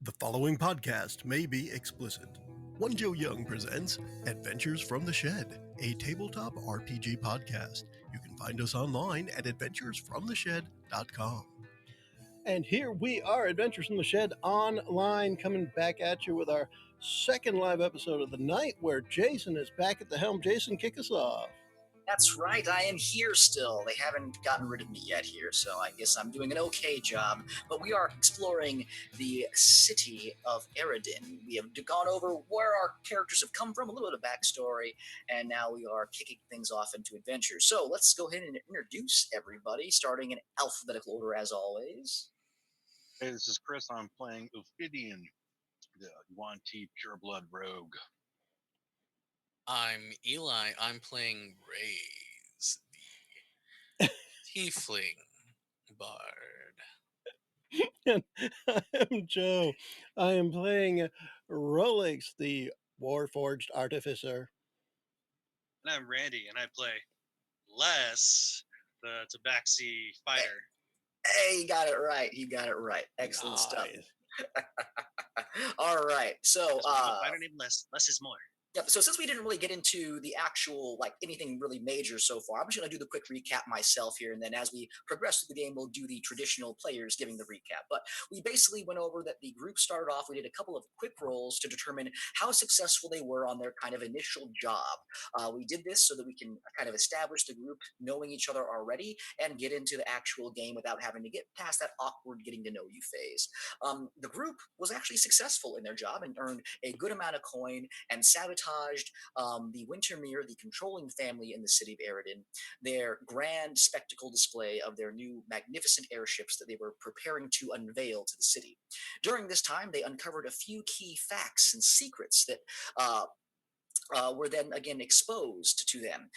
The following podcast may be explicit. One Joe Young presents Adventures from the Shed, a tabletop RPG podcast. You can find us online at adventuresfromtheshed.com. And here we are, Adventures from the Shed online, coming back at you with our second live episode of the night where Jason is back at the helm. Jason, kick us off. That's right, I am here still. They haven't gotten rid of me yet here, so I guess I'm doing an okay job. But we are exploring the city of Erridan. We have gone over where our characters have come from, a little bit of backstory, and now we are kicking things off into adventure. So let's go ahead and introduce everybody, starting in alphabetical order as always. Hey, this is Chris. I'm playing Ophidian, the Yuan-Ti pureblood rogue. I'm Eli. I'm playing Raze, the tiefling bard. And I am Joe. I am playing Rolex, the Warforged Artificer. And I'm Randy, and I play Les, the Tabaxi fighter. Hey, he got it right. He got it right. Excellent stuff. All right. So, fighter named Les. Less is more. Yeah, so since we didn't really get into the actual, anything really major so far, I'm just going to do the quick recap myself here, and then as we progress through the game, we'll do the traditional players giving the recap. But we basically went over that the group started off, we did a couple of quick rolls to determine how successful they were on their kind of initial job. We did this so that we can kind of establish the group knowing each other already and get into the actual game without having to get past that awkward getting to know you phase. The group was actually successful in their job and earned a good amount of coin and sabotaged the Wintermere, the controlling family in the city of Erridan, their grand spectacle display of their new magnificent airships that they were preparing to unveil to the city. During this time, they uncovered a few key facts and secrets that were then again exposed to them.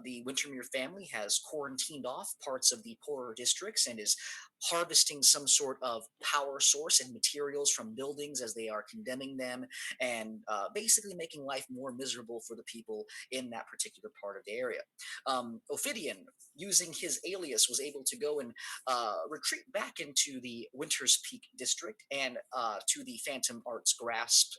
The Wintermere family has quarantined off parts of the poorer districts and is harvesting some sort of power source and materials from buildings as they are condemning them and basically making life more miserable for the people in that particular part of the area. Ophidian, using his alias, was able to go and retreat back into the Winter's Peak district and to the Phantom Arts Grasp,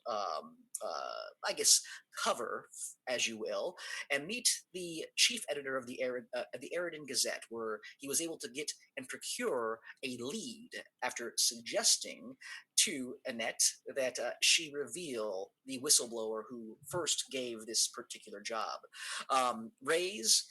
I guess, cover, as you will, and meet the chief editor of the Erridan Gazette, where he was able to get and procure a lead after suggesting to Annette that she reveal the whistleblower who first gave this particular job. Raze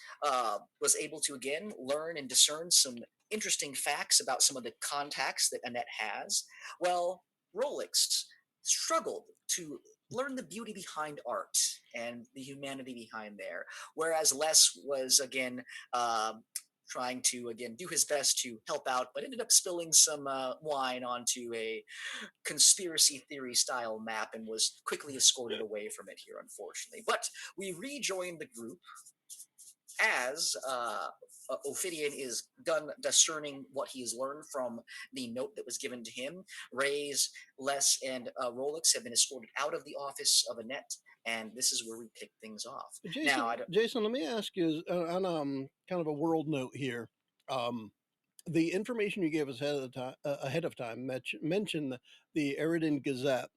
was able to again learn and discern some interesting facts about some of the contacts that Annette has. Well, Rolex struggled to learn the beauty behind art and the humanity behind there, whereas Les was again trying to again do his best to help out, but ended up spilling some wine onto a conspiracy theory style map and was quickly escorted away from it here, unfortunately. But we rejoined the group as Ophidian is done discerning what he has learned from the note that was given to him. Raze, Les, and Rolex have been escorted out of the office of Annette, and this is where we pick things off. Jason, let me ask you on kind of a world note here. The information you gave us ahead of time mentioned the Erridan Gazette.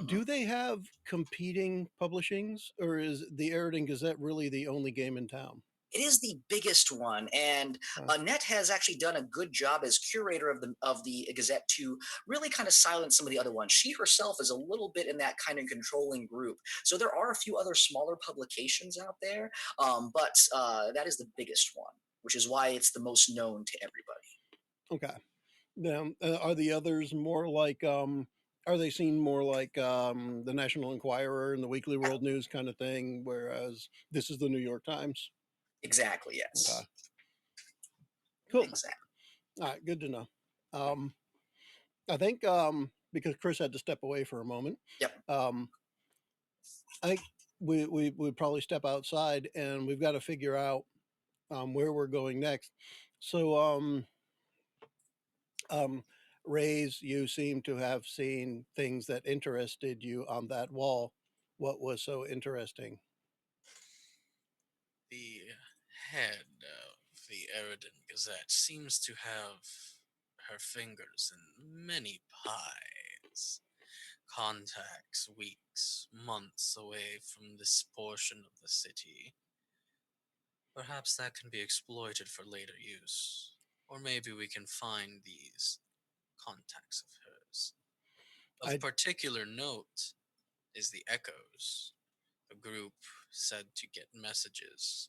Do they have competing publishings, or is the Erridan Gazette really the only game in town? It is the biggest one, and Annette has actually done a good job as curator of the Gazette to really kind of silence some of the other ones. She herself is a little bit in that kind of controlling group, so there are a few other smaller publications out there, but that is the biggest one, which is why it's the most known to everybody. Okay. Now, are the others more like? Are they seen more like the National Enquirer and the Weekly World News kind of thing, whereas this is the New York Times? Exactly, yes. Okay. Cool. Exactly. All right, good to know. I think because Chris had to step away for a moment. Yep. I think we would probably step outside, and we've got to figure out where we're going next. So, Raze, you seem to have seen things that interested you on that wall. What was so interesting? The head of the Erridan Gazette seems to have her fingers in many pies. contacts weeks, months away from this portion of the city. Perhaps that can be exploited for later use. Or maybe we can find these contacts of hers. Of I particular note is the Echoes, a group said to get messages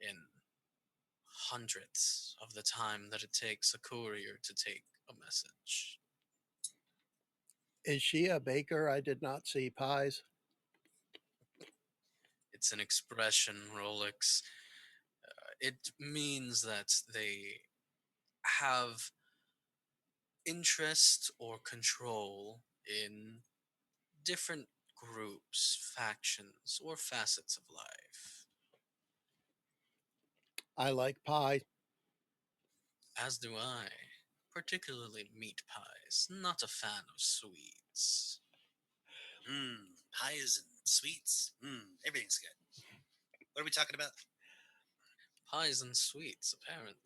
in hundredths of the time that it takes a courier to take a message. Is she a baker? I did not see pies. It's an expression, Rolex. It means that they have interest or control in different groups, factions, or facets of life. I like pie. As do I, particularly meat pies. Not a fan of sweets. Pies and sweets. Everything's good. What are we talking about? Pies and sweets, apparently.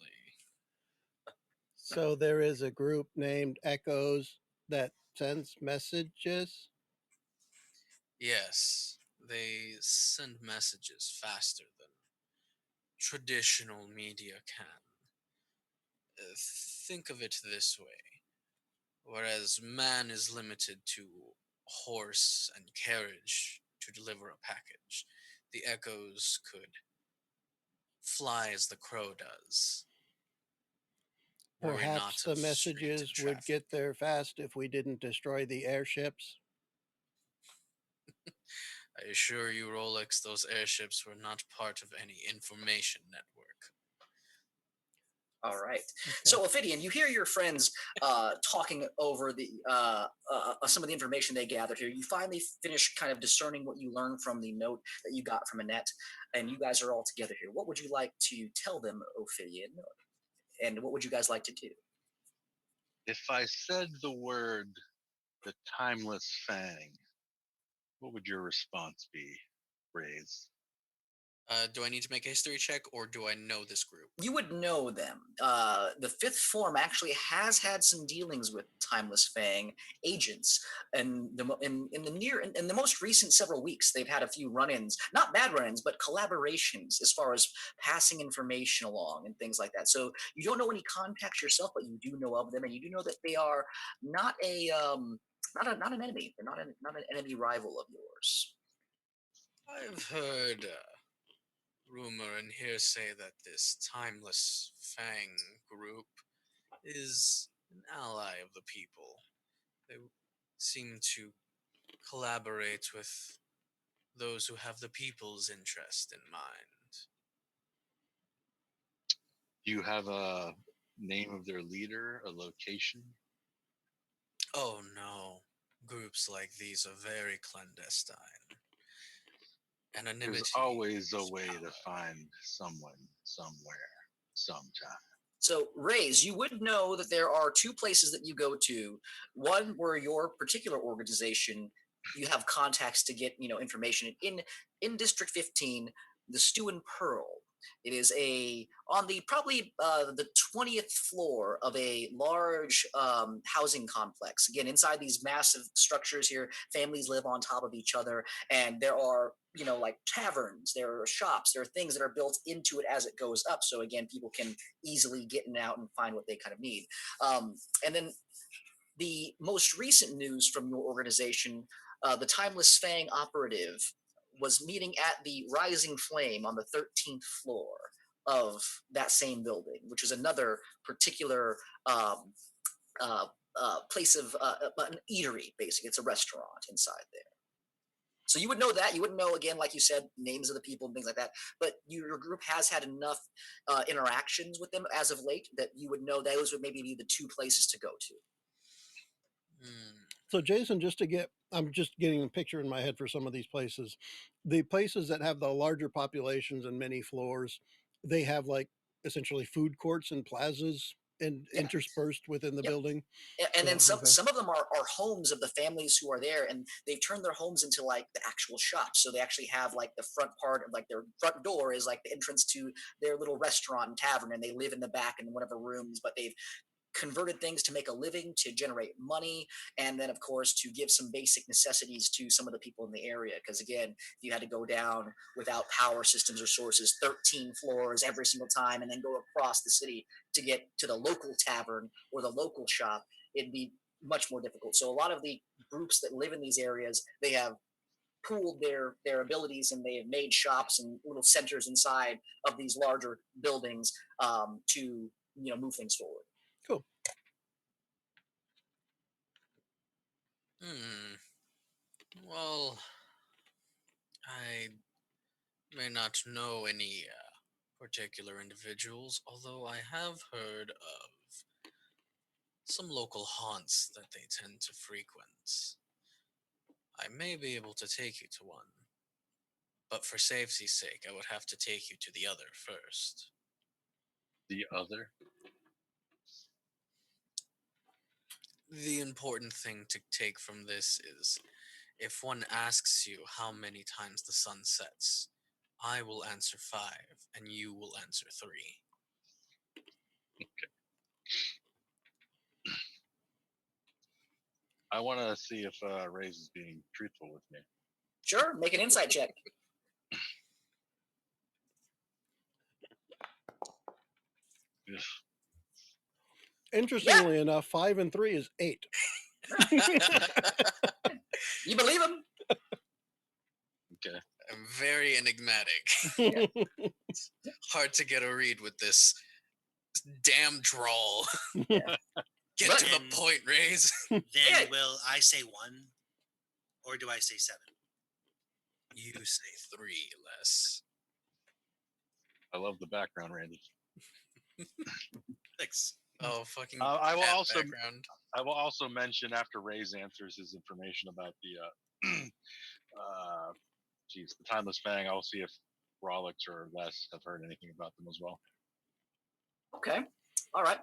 So there is a group named Echoes that sends messages. Yes, they send messages faster than traditional media can. Think of it this way. Whereas man is limited to horse and carriage to deliver a package, the Echoes could fly as the crow does. Worry Perhaps not the of street messages and would traffic. get there fast if we didn't destroy the airships. I assure you, Rolex, those airships were not part of any information network. All right. Okay. So, Ophidian, you hear your friends talking over the some of the information they gathered here. You finally finish kind of discerning what you learned from the note that you got from Annette, and you guys are all together here. What would you like to tell them, Ophidian, and what would you guys like to do? If I said the word the timeless fang, what would your response be, Raze? Do I need to make a history check, or do I know this group? You would know them. The fifth form actually has had some dealings with Timeless Fang agents, and in the most recent several weeks, they've had a few run-ins, not bad run-ins, but collaborations as far as passing information along and things like that. So you don't know any contacts yourself, but you do know of them, and you do know that they are not not an enemy. They're not an enemy rival of yours. I've heard rumor and hearsay that this Timeless Fang group is an ally of the people. They seem to collaborate with those who have the people's interest in mind. Do you have a name of their leader, a location? Oh no, groups like these are very clandestine. Anonymity. There's always a is way power. to find someone, somewhere, sometime. So, Rays, you would know that there are two places that you go to. One where your particular organization, you have contacts to get information in District 15, the Stew and Pearl. It is on the probably the 20th floor of a large housing complex. Again, inside these massive structures here, families live on top of each other, and there are like taverns, there are shops, there are things that are built into it as it goes up. So again, people can easily get in and out and find what they kind of need. And then the most recent news from your organization, the Timeless Fang operative was meeting at the Rising Flame on the 13th floor of that same building, which is another particular place of an eatery, basically. It's a restaurant inside there. So you would know that. You wouldn't know, again, like you said, names of the people and things like that. But your group has had enough interactions with them as of late that you would know those would maybe be the two places to go to. So Jason, I'm just getting a picture in my head for some of these places. The places that have the larger populations and many floors, they have like essentially food courts and plazas and Yeah. interspersed within the Yep. building. And then okay. some of them are homes of the families who are there, and they've turned their homes into like the actual shops. So they actually have like the front part of like their front door is like the entrance to their little restaurant and tavern, and they live in the back in one of the rooms, but they've converted things to make a living, to generate money, and then of course to give some basic necessities to some of the people in the area. Because again, if you had to go down without power systems or sources 13 floors every single time and then go across the city to get to the local tavern or the local shop, it'd be much more difficult. So a lot of the groups that live in these areas, they have pooled their abilities, and they have made shops and little centers inside of these larger buildings to move things forward. Cool. Well, I may not know any particular individuals, although I have heard of some local haunts that they tend to frequent. I may be able to take you to one, but for safety's sake, I would have to take you to the other first. The other? The important thing to take from this is, if one asks you how many times the sun sets, I will answer 5, and you will answer 3. Okay. I want to see if Ray's is being truthful with me. Sure, make an insight check. Yes. Interestingly enough, 5 and 3 is 8. You believe him? Okay. I'm very enigmatic. It's hard to get a read with this damn drawl. Get But- to the point, Rays. Then Yeah. will I say 1, or do I say 7? You say 3, Les. I love the background, Randy. Thanks. Oh, fucking I will cat also- background. I will also mention after Ray's answers his information about the the Timeless Fang. I'll see if Rolex or Les have heard anything about them as well. Okay. All right.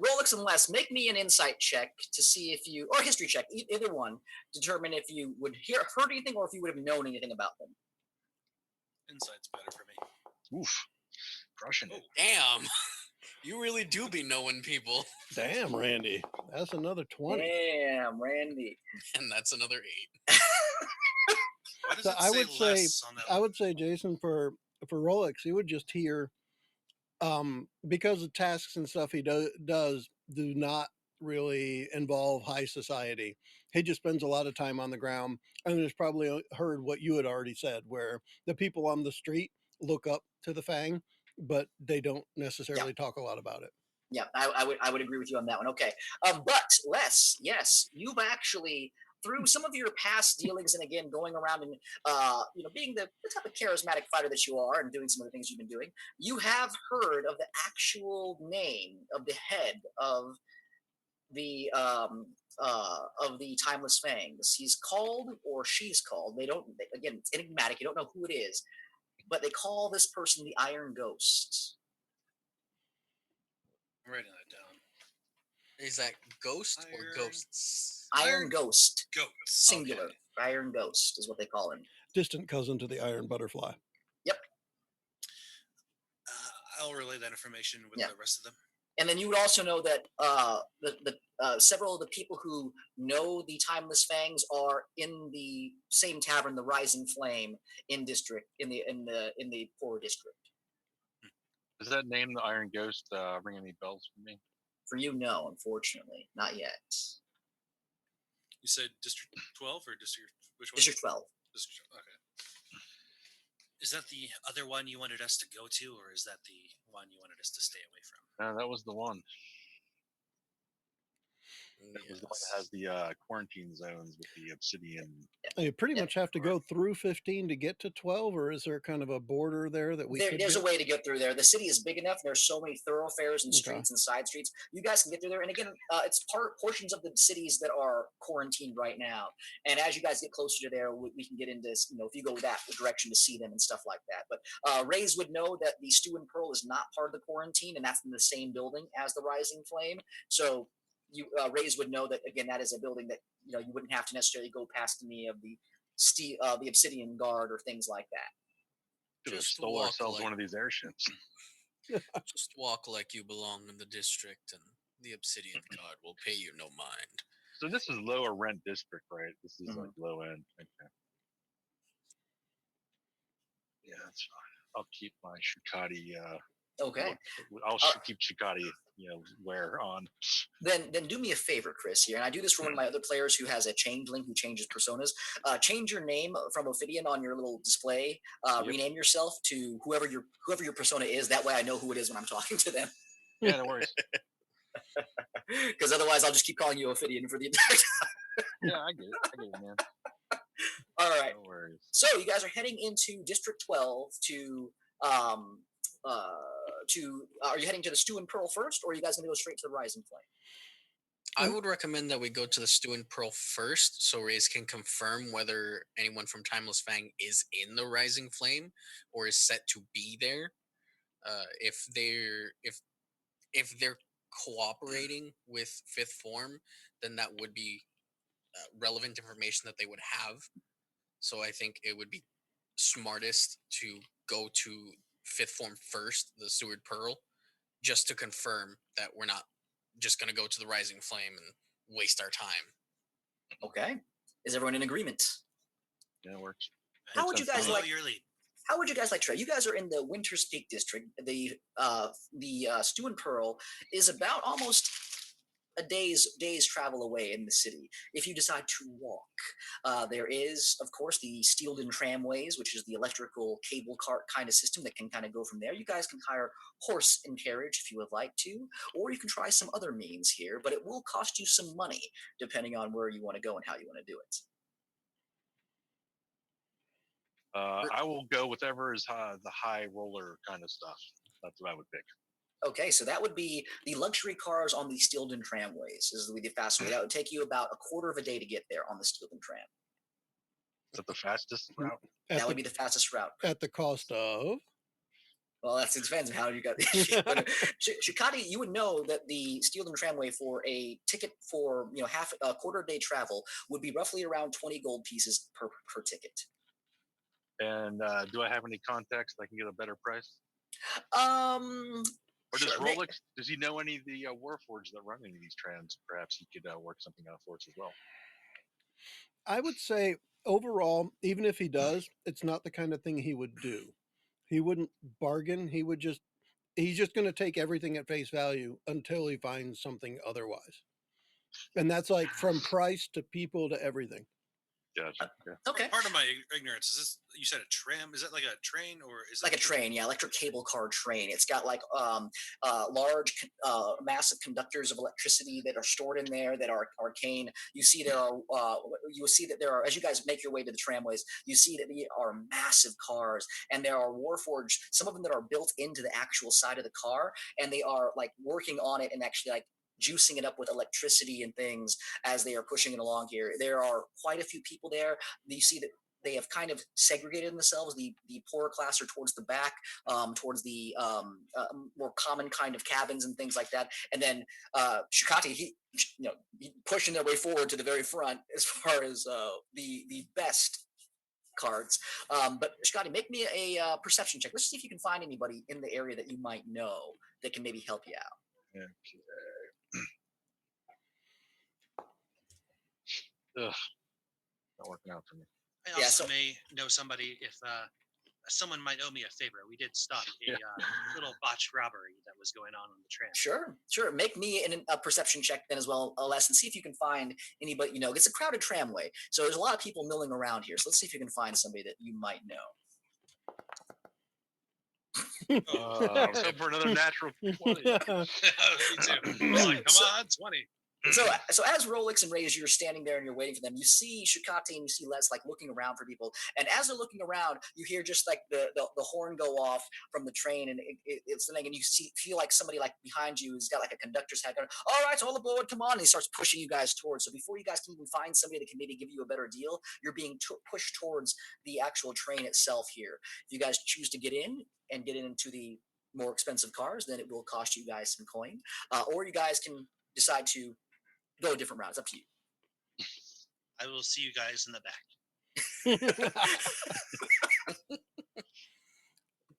Rolex and Les, make me an insight check to see if you, or a history check, either one, determine if you would heard anything or if you would have known anything about them. Insight's better for me. Oof, crushing it. Damn. You really do be knowing people. Damn, Randy. That's another 20. Damn, Randy. And that's another 8. Why does So it I say would say- less on that I one? would say, Jason, for Rolex, he would just hear, because the tasks and stuff he does do not really involve high society. He just spends a lot of time on the ground, and has probably heard what you had already said, where the people on the street look up to the Fang, but they don't necessarily talk a lot about it. Yeah, I would agree with you on that one. Okay. But Les, yes, you've actually, through some of your past dealings, and again going around and being the type of charismatic fighter that you are, and doing some of the things you've been doing, you have heard of the actual name of the head of the Timeless Fangs. He's called, or she's called. Again, it's enigmatic. You don't know who it is, but they call this person the Iron Ghost. I'm writing that down. Is that ghost or Iron- ghosts? Iron Ghost, Goat. singular. Okay. Iron Ghost is what they call him. Distant cousin to the Iron Butterfly. I'll relay that information with Yeah. the rest of them. And then you would also know that several of the people who know the Timeless Fangs are in the same tavern, the Rising Flame, in the Poor District. Does that name, the Iron Ghost, ring any bells for me? For you, no, unfortunately, not yet. You said District 12 or District which one? District 12. District. Okay. Is that the other one you wanted us to go to, or is that the one you wanted us to stay away from? No, that was the one. That was the one that has the quarantine zones with the obsidian. You pretty Yeah. much have to go through 15 to get to 12, or is there kind of a border there that we could There's a get? way to get through there. The city is big enough. There's so many thoroughfares and Okay. streets and side streets. You guys can get through there. And again, it's portions of the cities that are quarantined right now. And as you guys get closer to there, we can get into, if you go that direction to see them and stuff like that. But Rays would know that the Stew and Pearl is not part of the quarantine, and that's in the same building as the Rising Flame. So Rays would know that, again, that is a building that you wouldn't have to necessarily go past any of the the Obsidian Guard or things like that. Should have Just stole walk ourselves like- one of these airships. Just walk like you belong in the district, and the obsidian god will pay you no mind. So this is lower rent district, right? This is like Mhm. low end. Okay. Yeah, that's fine. I'll keep my Shikati. Okay. I'll Uh, keep Shikati, wear on. then do me a favor, Chris, here, and I do this for one of my other players who has a changeling who changes personas. Change your name from Ophidian on your little display. Yep. Rename yourself to whoever your persona is. That way, I know who it is when I'm talking to them. Yeah, no worries. Because otherwise, I'll just keep calling you Ophidian for the entire time. Yeah, I get it, man. All right. No worries. So you guys are heading into District 12 to are you heading to the Stew and Pearl first, or are you guys going to go straight to the Rising Flame? I would recommend that we go to the Stew and Pearl first, so Raze can confirm whether anyone from Timeless Fang is in the Rising Flame or is set to be there. If they're cooperating with Fifth Form, then that would be relevant information that they would have. So I think it would be smartest to go to Fifth Form first, the Steward Pearl, just to confirm that we're not just going to go to the Rising Flame and waste our time. Okay. Is everyone in agreement? Yeah, it works. How would you guys Follow like? your lead. How would you guys like to try? You guys are in the Winter's Peak district. The Stew and Pearl is about almost a day's travel away in the city. If you decide to walk, there is, of course, the Steelden tramways, which is the electrical cable cart kind of system that can kind of go from there. You guys can hire horse and carriage if you would like to, or you can try some other means here, but it will cost you some money depending on where you want to go and how you want to do it. I will go with whatever is the high roller kind of stuff. That's what I would pick. Okay, so that would be the luxury cars on the Steelden tramways. This would be the fastest way. That would take you about a quarter of a day to get there on the Steelden tram. Is that the fastest route? That would be the fastest route. At the cost of? Well, it depends on how you got. Shikati, you would know that the Steelden tramway for a ticket for half a quarter day travel would be roughly around 20 gold pieces per ticket. And do I have any contacts that I can get a better price? Or does Sure, Rolex, does he know any of the Warforged that run any of these trams? Perhaps he could work something out for us as well. I would say overall, even if he does, it's not the kind of thing he would do. He wouldn't bargain. He's just going to take everything at face value until he finds something otherwise. And that's like from price to people to everything. Gotcha. Yeah. Okay. Part of my ignorance is this. You said a tram. Is that like a train or is it like a train? Yeah, electric cable car train. It's got like large, massive conductors of electricity that are stored in there that are arcane. You see there are. You will see that there are, as you guys make your way to the tramways, you see that there are massive cars, and there are warforged. Some of them that are built into the actual side of the car, and they are like working on it and actually like juicing it up with electricity and things as they are pushing it along here. There are quite a few people there. You see that they have kind of segregated themselves. The poorer class are towards the back, towards the more common kind of cabins and things like that. And then Shikati, he pushing their way forward to the very front as far as the best cards. But Shikati, make me a perception check. Let's see if you can find anybody in the area that you might know that can maybe help you out. Okay. Ugh, not working out for me. I also may know somebody if someone might owe me a favor. We did stop a little botched robbery that was going on the tram. Sure. Make me a perception check then as well, Les, and see if you can find anybody. It's a crowded tramway, so there's a lot of people milling around here. So let's see if you can find somebody that you might know. I was hoping for another natural 20. Me too. I was like, come on, 20. So as Rolex and Raze, you're standing there and you're waiting for them. You see Shikati and you see Les like looking around for people. And as they're looking around, you hear just like the horn go off from the train, and it's something. And you feel like somebody like behind you has got like a conductor's hat going, all right, all aboard, come on. And he starts pushing you guys towards. So before you guys can even find somebody that can maybe give you a better deal, you're being pushed towards the actual train itself here. If you guys choose to get in and get into the more expensive cars, then it will cost you guys some coin. Or you guys can decide to go a different route. It's up to you. I will see you guys in the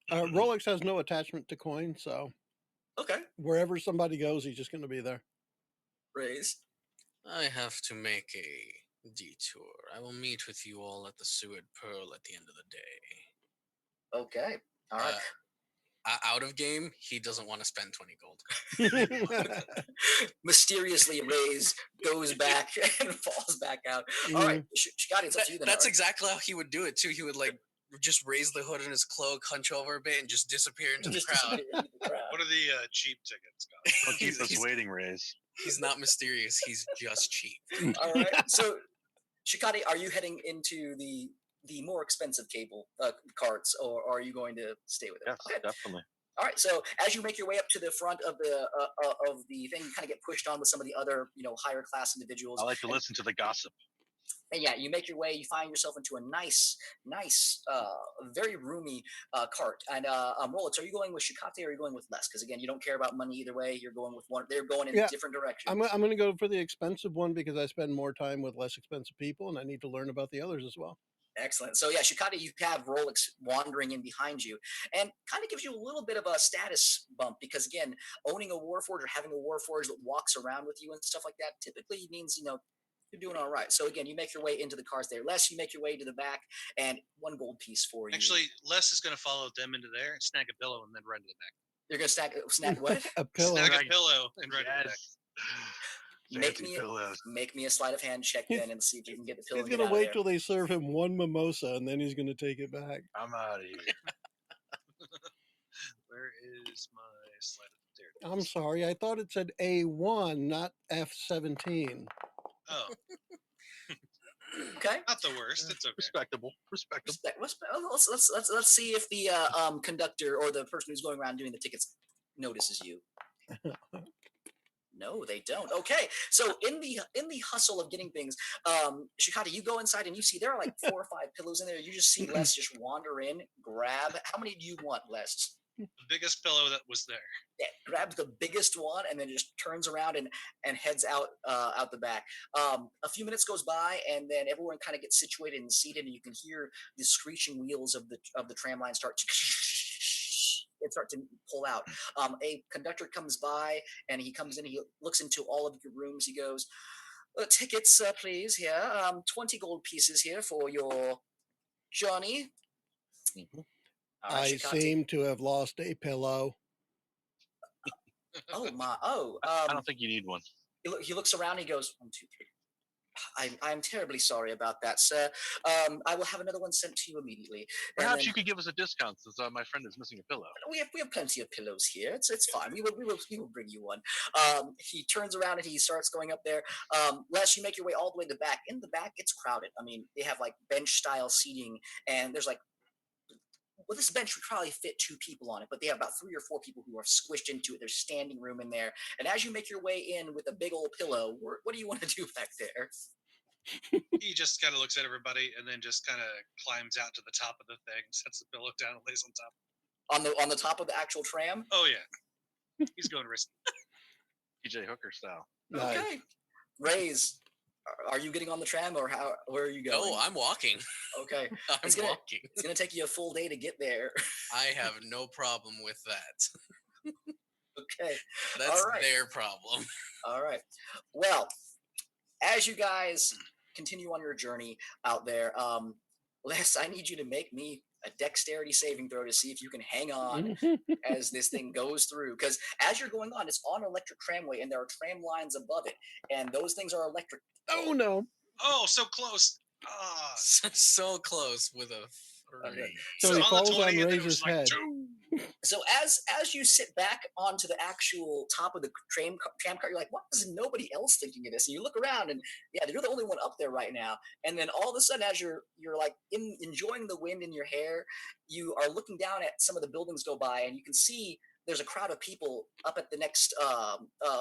back. Rolex has no attachment to coin, so Okay, wherever somebody goes, he's just going to be there. Raise. I have to make a detour. I will meet with you all at the Seward Pearl at the end of the day. Okay, all right. Out of game, he doesn't want to spend 20 gold. Mysteriously, Raise goes back and falls back out. All right, Shikati, it's up to you then. That's exactly how he would do it too. He would like just raise the hood in his cloak, hunch over a bit, and just disappear into the crowd. What are the cheap tickets cost? Don't keep us waiting, Rays. He's not mysterious. He's just cheap. All right. So, Shikati, are you heading into the more expensive cable carts, or are you going to stay with it? Yes, Okay. definitely. All right. So, as you make your way up to the front of the thing, you kind of get pushed on with some of the other, higher class individuals. I like to listen to the gossip. And yeah, you make your way. You find yourself into a nice, very roomy cart. And Rolex, are you going with Shikate or are you going with Les? Because again, you don't care about money either way. You're going with one. They're going in different directions. I'm going to go for the expensive one because I spend more time with less expensive people, and I need to learn about the others as well. Excellent. So yeah, Shikate, you have Rolex wandering in behind you, and kind of gives you a little bit of a status bump because again, owning a Warforged or having a Warforged that walks around with you and stuff like that typically means you're doing all right. So again, you make your way into the cars there. Les, you make your way to the back, and 1 gold piece for you. Actually, Les is going to follow them into there and snag a pillow and then run to the back. You're going to snag what? A pillow. Snag a pillow and run to the back. Make me a sleight of hand check then and see if you can get the pillow. He's going to wait till they serve him 1 mimosa, and then he's going to take it back. I'm out of here. Where is my sleight of hand? I'm sorry. I thought it said A1, not F17. Oh. Okay. Not the worst. It's okay. Respectable. Let's see if the conductor or the person who's going around doing the tickets notices you. No, they don't. Okay, so in the hustle of getting things, Shikata, you go inside and you see there are like 4 or 5 pillows in there. You just see Les just wander in, grab. How many do you want, Les? The biggest pillow that was there. Yeah, grabs the biggest one and then just turns around and heads out the back. A few minutes goes by and then everyone kind of gets situated and seated, and you can hear the screeching wheels of the tram line start to pull out. A conductor comes by and he comes in. He looks into all of your rooms. He goes, "Tickets, please. Here, 20 gold pieces here for your journey." Mm-hmm. I seem to have lost a pillow. Oh my! Oh, I don't think you need one. He looks around. And he goes, 1, 2, 3. I'm terribly sorry about that, sir. I will have another one sent to you immediately. Perhaps you could give us a discount since my friend is missing a pillow. We have plenty of pillows here. It's fine. We will bring you one. He turns around and he starts going up there. Les, you make your way all the way to the back. In the back, it's crowded. I mean, they have like bench style seating, and there's like. Well, this bench would probably fit 2 people on it, but they have about 3 or 4 people who are squished into it. There's standing room in there. And as you make your way in with a big old pillow, what do you want to do back there? He just kind of looks at everybody and then just kind of climbs out to the top of the thing, sets the pillow down, and lays on top. On the top of the actual tram? Oh, yeah. He's going risky. PJ Hooker style. Nice. Okay. Raise. Are you getting on the tram, or where are you going? Oh, I'm walking. Okay. I'm walking. It's gonna take you a full day to get there. I have no problem with that. Okay. That's their problem. All right. Well, as you guys continue on your journey out there, Les, I need you to make me a dexterity saving throw to see if you can hang on as this thing goes through. Because as you're going on, it's on electric tramway, and there are tram lines above it, and those things are electric. Oh no! Oh, so close! Ah, so close with a 3. So he falls on and then it Razor's was like, head. So as you sit back onto the actual top of the tram cart, you're like, why is nobody else thinking of this? And you look around, and yeah, you're the only one up there right now. And then all of a sudden, as you're like enjoying the wind in your hair, you are looking down at some of the buildings go by, and you can see there's a crowd of people up at the next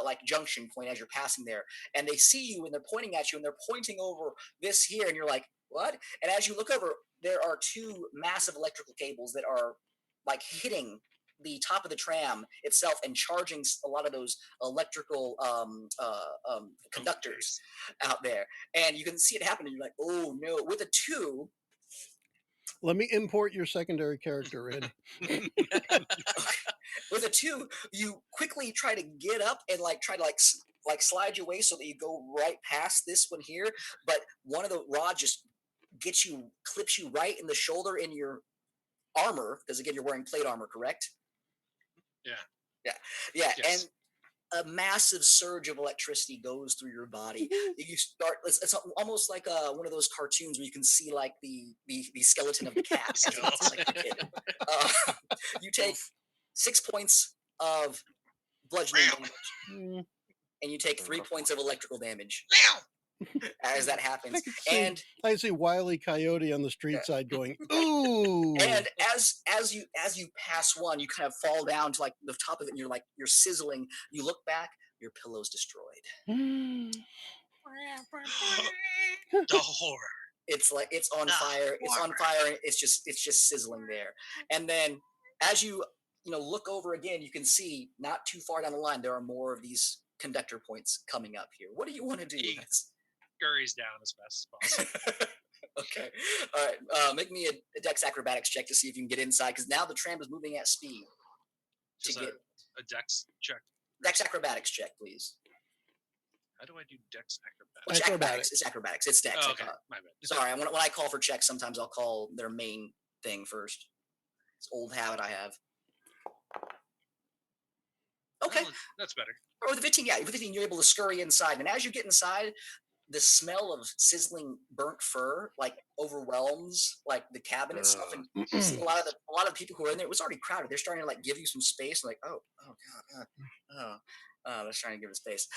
like junction point as you're passing there, and they see you and they're pointing at you and they're pointing over this here, and you're like, what? And as you look over, there are 2 massive electrical cables that are like hitting the top of the tram itself and charging a lot of those electrical conductors out there. And you can see it happen, and you're like, oh no. With a 2, Let me import your secondary character in. With a 2, you quickly try to get up and try to slide your way so that you go right past this one here, but one of the rods just clips you right in the shoulder in your armor, because again you're wearing plate armor, correct? Yeah. Yeah, Yes. and a massive surge of electricity goes through your body. You start. It's almost like one of those cartoons where you can see like the skeleton of the cat. It's like a kid. You take 6 points of bludgeoning Meow. damage, and you take 3 points of electrical damage Meow. as that happens. I can see Wile E. Coyote on the street side going, "Ooh!" And as you pass one, you kind of fall down to like the top of it, and you're sizzling. You look back, your pillow's destroyed. The horror. It's on Ah, fire. It's on warmer. fire. And it's just sizzling there. And then as you look over again, you can see not too far down the line there are more of these conductor points coming up here. What do you want to do? He scurries down as fast as possible. Okay. All right. Make me a Dex acrobatics check to see if you can get inside, because now the tram is moving at speed. Just a Dex check. Dex acrobatics check, please. How do I do Dex acrobatics? Which Acrobatics. It's acrobatics. It's Dex. Oh, okay. My bad. Sorry, when I call for checks, sometimes I'll call their main thing first. It's an old habit I have. Okay. Well, that's better. With the 15, with the 15, you're able to scurry inside. And as you get inside, the smell of sizzling burnt fur overwhelms the cabin itself. And you see a lot of people who are in there. It was already crowded. They're starting to give you some space. Oh god, they're trying to give it space.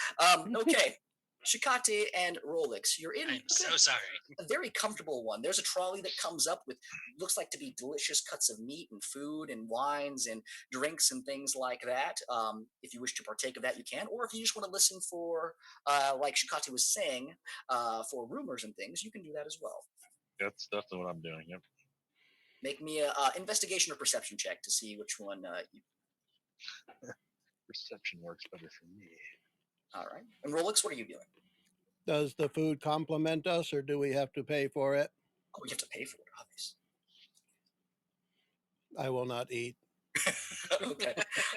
Okay. Shikate and Rolex, you're in. I'm so sorry. A very comfortable one. There's a trolley that comes up with looks like to be delicious cuts of meat and food and wines and drinks and things like that. If you wish to partake of that, you can. Or if you just want to listen for, like Shikate was saying, for rumors and things, you can do that as well. That's definitely what I'm doing. Yep. Make me a investigation or perception check to see which one you. Perception works better for me. All right. And Rolex, what are you doing? Does the food complement us, or do we have to pay for it? Oh, you have to pay for it, obviously. I will not eat. Okay.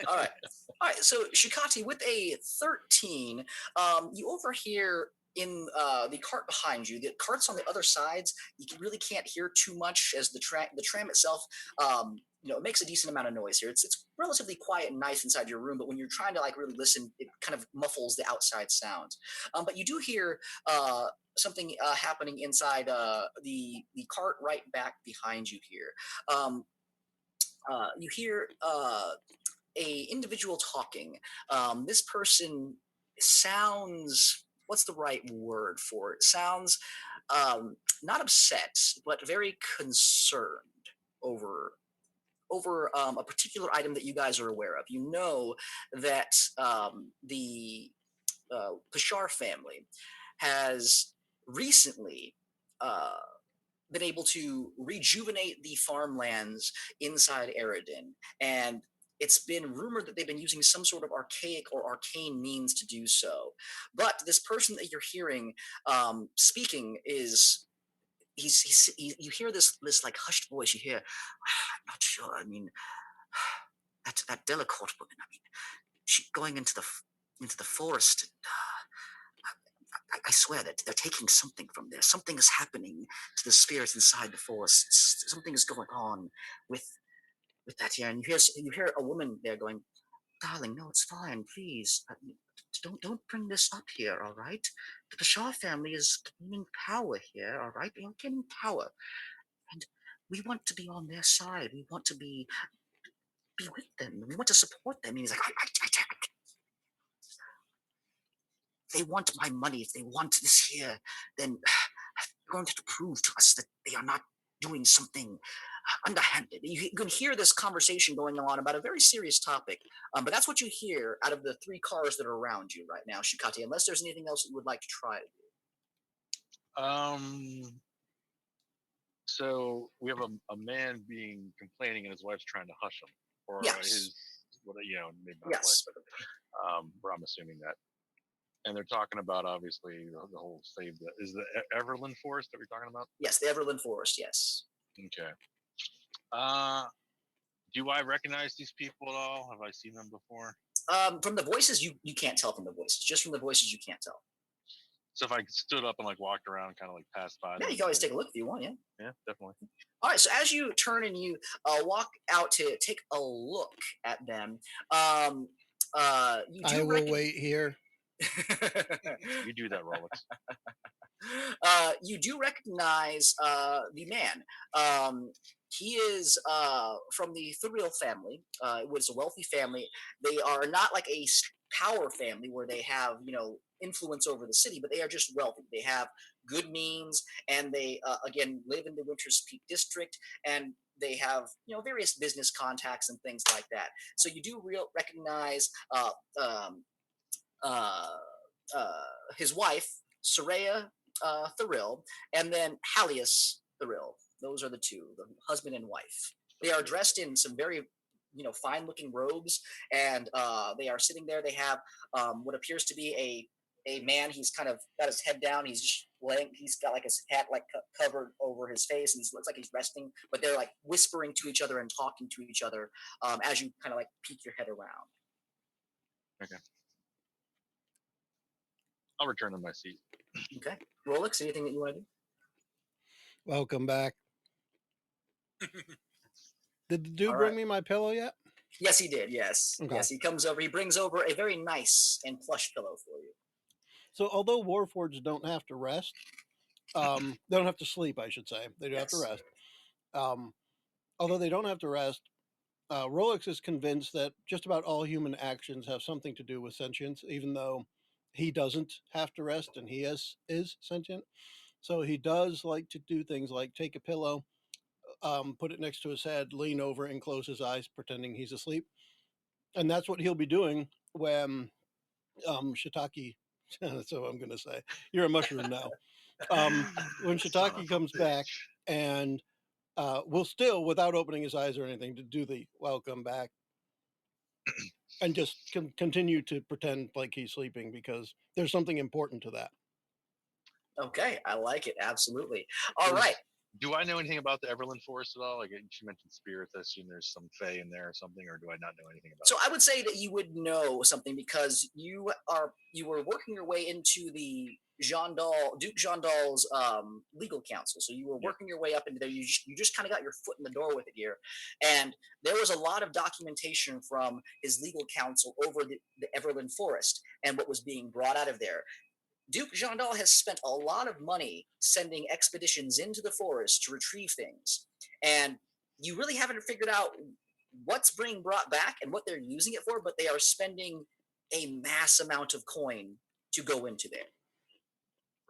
All right. So Shikati, with a 13, you overhear in the cart behind you. The carts on the other sides, you really can't hear too much, as the tram itself, it makes a decent amount of noise here. It's relatively quiet and nice inside your room, but when you're trying to really listen, it kind of muffles the outside sounds. But you do hear something happening inside the cart right back behind you here. You hear a individual talking. This person sounds, what's the right word for it? Sounds not upset, but very concerned over a particular item that you guys are aware of. You know that the Pashar family has recently been able to rejuvenate the farmlands inside Erridan, and it's been rumored that they've been using some sort of archaic or arcane means to do so. But this person that you're hearing speaking is you hear this hushed voice. You hear, I'm not sure. I mean, that Delacourt woman. I mean, she's going into the forest. And, I swear that they're taking something from there. Something is happening to the spirits inside the forest. Something is going on with that here. And you hear a woman there going, "Darling, no, it's fine. Please, don't bring this up here. All right? The Bashar family is gaining power here. All right? They are gaining power, and we want to be on their side. We want to be with them. We want to support them." And he's like, "They want my money. If they want this here, then they're going to have to prove to us that they are not doing something underhanded." You can hear this conversation going on about a very serious topic, but that's what you hear out of the 3 cars that are around you right now, Shikati, unless there's anything else that you would like to try to do. So we have a man complaining, and his wife's trying to hush him, or yes. Maybe not yes. But I'm assuming that. And they're talking about, obviously, the whole is the Everland Forest that we're talking about? Yes, the Everland Forest, yes. Okay. Do I recognize these people at all? Have I seen them before? From the voices, you can't tell from the voices. Just from the voices, you can't tell. So if I stood up and like walked around, kind of like passed by. Yeah, them, you can always take a look if you want. Yeah. Yeah, definitely. All right. So as you turn and you walk out to take a look at them, you do I will wait here. You do that, Rolex. You do recognize the man. He is from the Thuril family. It was a wealthy family. They are not like a power family where they have influence over the city, but they are just wealthy. They have good means, and they again live in the Winters Peak district, and they have various business contacts and things like that. So you do recognize his wife, Soraya Thuril, and then Halius Thuril. Those are the two, the husband and wife. They are dressed in some very, fine-looking robes, and they are sitting there. They have what appears to be a man. He's kind of got his head down. He's just laying. He's got like his hat like covered over his face, and he looks like he's resting. But they're like whispering to each other and talking to each other as you kind of like peek your head around. Okay. I'll return to my seat. Okay. Rolex, anything that you want to do? Welcome back. Did the dude All bring right. me my pillow yet? Yes, he did. Yes. Okay. Yes, he comes over. He brings over a very nice and plush pillow for you. So although Warforged don't have to rest, they don't have to sleep, I should say. They do have to rest. Although they don't have to rest, Rolex is convinced that just about all human actions have something to do with sentience, even though he doesn't have to rest and he is sentient. So he does like to do things like take a pillow, put it next to his head, lean over and close his eyes, pretending he's asleep. And that's what he'll be doing when Shiitake, that's what I'm going to say. You're a mushroom now. When Shiitake comes back and will still, without opening his eyes or anything, to do the welcome back and just continue to pretend like he's sleeping because there's something important to that. Okay, I like it. Absolutely. All right. Do I know anything about the Everland Forest at all? Like she mentioned spirits. I assume there's some fae in there or something, or do I not know anything about it? So I would say that you would know something because you were working your way into the Duke Jandal's legal counsel. So you were working your way up into there. You just kind of got your foot in the door with it here. And there was a lot of documentation from his legal counsel over the Everland Forest and what was being brought out of there. Duke Jandal has spent a lot of money sending expeditions into the forest to retrieve things. And you really haven't figured out what's being brought back and what they're using it for, but they are spending a mass amount of coin to go into there.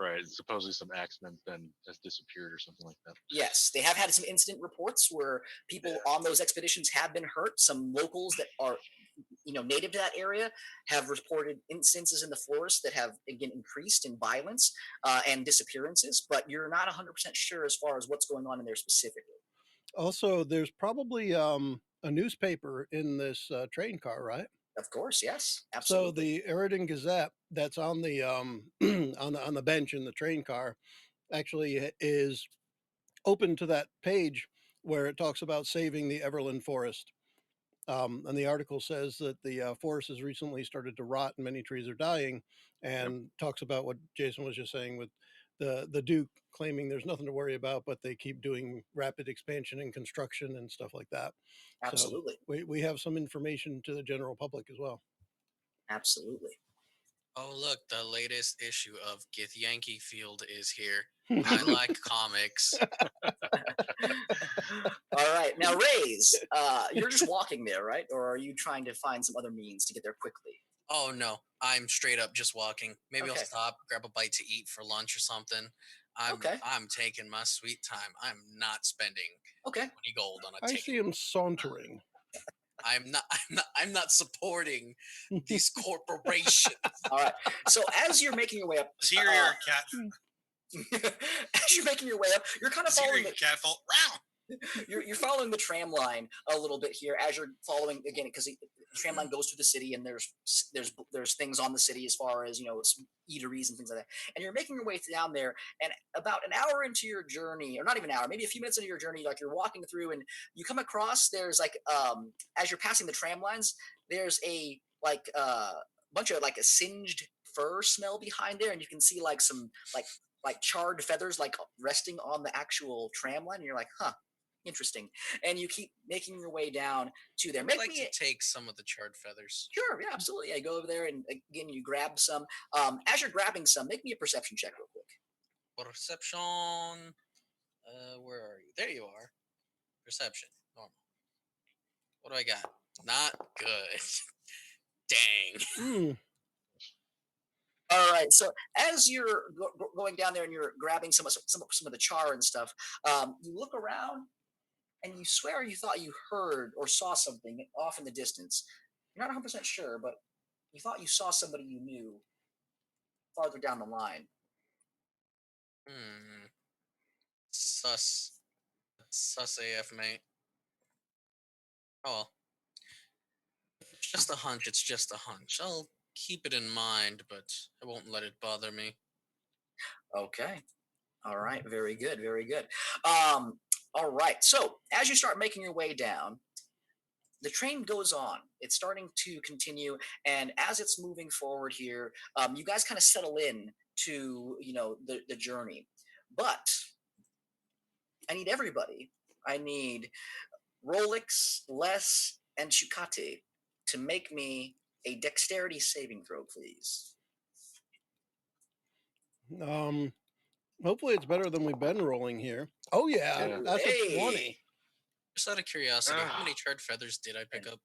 Right. Supposedly some axemen then has disappeared or something like that. Yes, they have had some incident reports where people on those expeditions have been hurt. Some locals that are native to that area have reported instances in the forest that have again increased in violence and disappearances, but you're not 100% sure as far as what's going on in there specifically. Also, there's probably a newspaper in this train car, right? Of course, yes, absolutely. So the Erridan Gazette that's on the on the bench in the train car actually is open to that page where it talks about saving the Everland Forest. And the article says that the forest has recently started to rot and many trees are dying, and talks about what Jason was just saying with the Duke claiming there's nothing to worry about, but they keep doing rapid expansion and construction and stuff like that. Absolutely. So we have some information to the general public as well. Absolutely. Oh, look, the latest issue of Gith Yankee Field is here. I like comics. All right. Now, Rays, you're just walking there, right? Or are you trying to find some other means to get there quickly? Oh, no. I'm straight up just walking. Maybe Okay. I'll stop, grab a bite to eat for lunch or something. I'm taking my sweet time. I'm not spending 20 gold on a ticket. I see him sauntering. I'm not supporting these corporations. All right. So as you're making your way up, Is here your cat? as you're making your way up, you're kind of following the cat fault. Wow. You're following the tram line a little bit here as you're following again because the tram line goes through the city and there's things on the city as far as eateries and things like that, and you're making your way down there, and about an hour into your journey, or not even an hour, maybe a few minutes into your journey, like you're walking through and you come across there's like as you're passing the tram lines, there's a like bunch of like a singed fur smell behind there, and you can see like some like charred feathers like resting on the actual tram line, and you're like, huh, interesting. And you keep making your way down to there. I'd Make like me to take some of the charred feathers. sure, yeah, absolutely. Yeah, go over there and again you grab some. As you're grabbing some, make me a perception check real quick. Perception. Where are you? There you are. Perception. Normal. What do I got? Not good. Dang. Mm, All right. So as you're going down there and you're grabbing some of the char and stuff, you look around and you swear you thought you heard or saw something off in the distance. You're not 100% sure, but you thought you saw somebody you knew farther down the line. Hmm. Sus. Sus AF, mate. Oh well. It's just a hunch. It's just a hunch. I'll keep it in mind, but I won't let it bother me. Okay. All right. Very good. Very good. All right. So as you start making your way down, the train goes on. It's starting to continue, and as it's moving forward here, you guys kind of settle in to the journey. But I need everybody. I need Rolex, Les, and Chukate to make me a dexterity saving throw, please. hopefully it's better than we've been rolling here. Oh yeah, Yeah. that's a 20. Hey, Just out of curiosity, how many charred feathers did I pick up?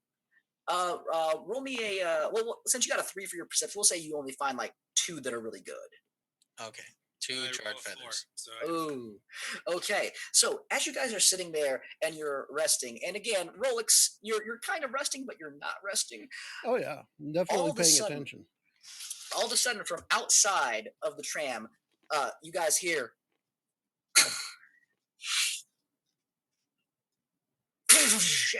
roll me a since you got a 3 for your perception, we'll say you only find like 2 that are really good. Okay, two I charred rolled a 4, feathers. so I got Ooh, okay. So as you guys are sitting there and you're resting, and again, Rolex, you're kind of resting, but you're not resting. Oh yeah, All definitely of a paying sudden, attention. all of a sudden, from outside of the tram, you guys hear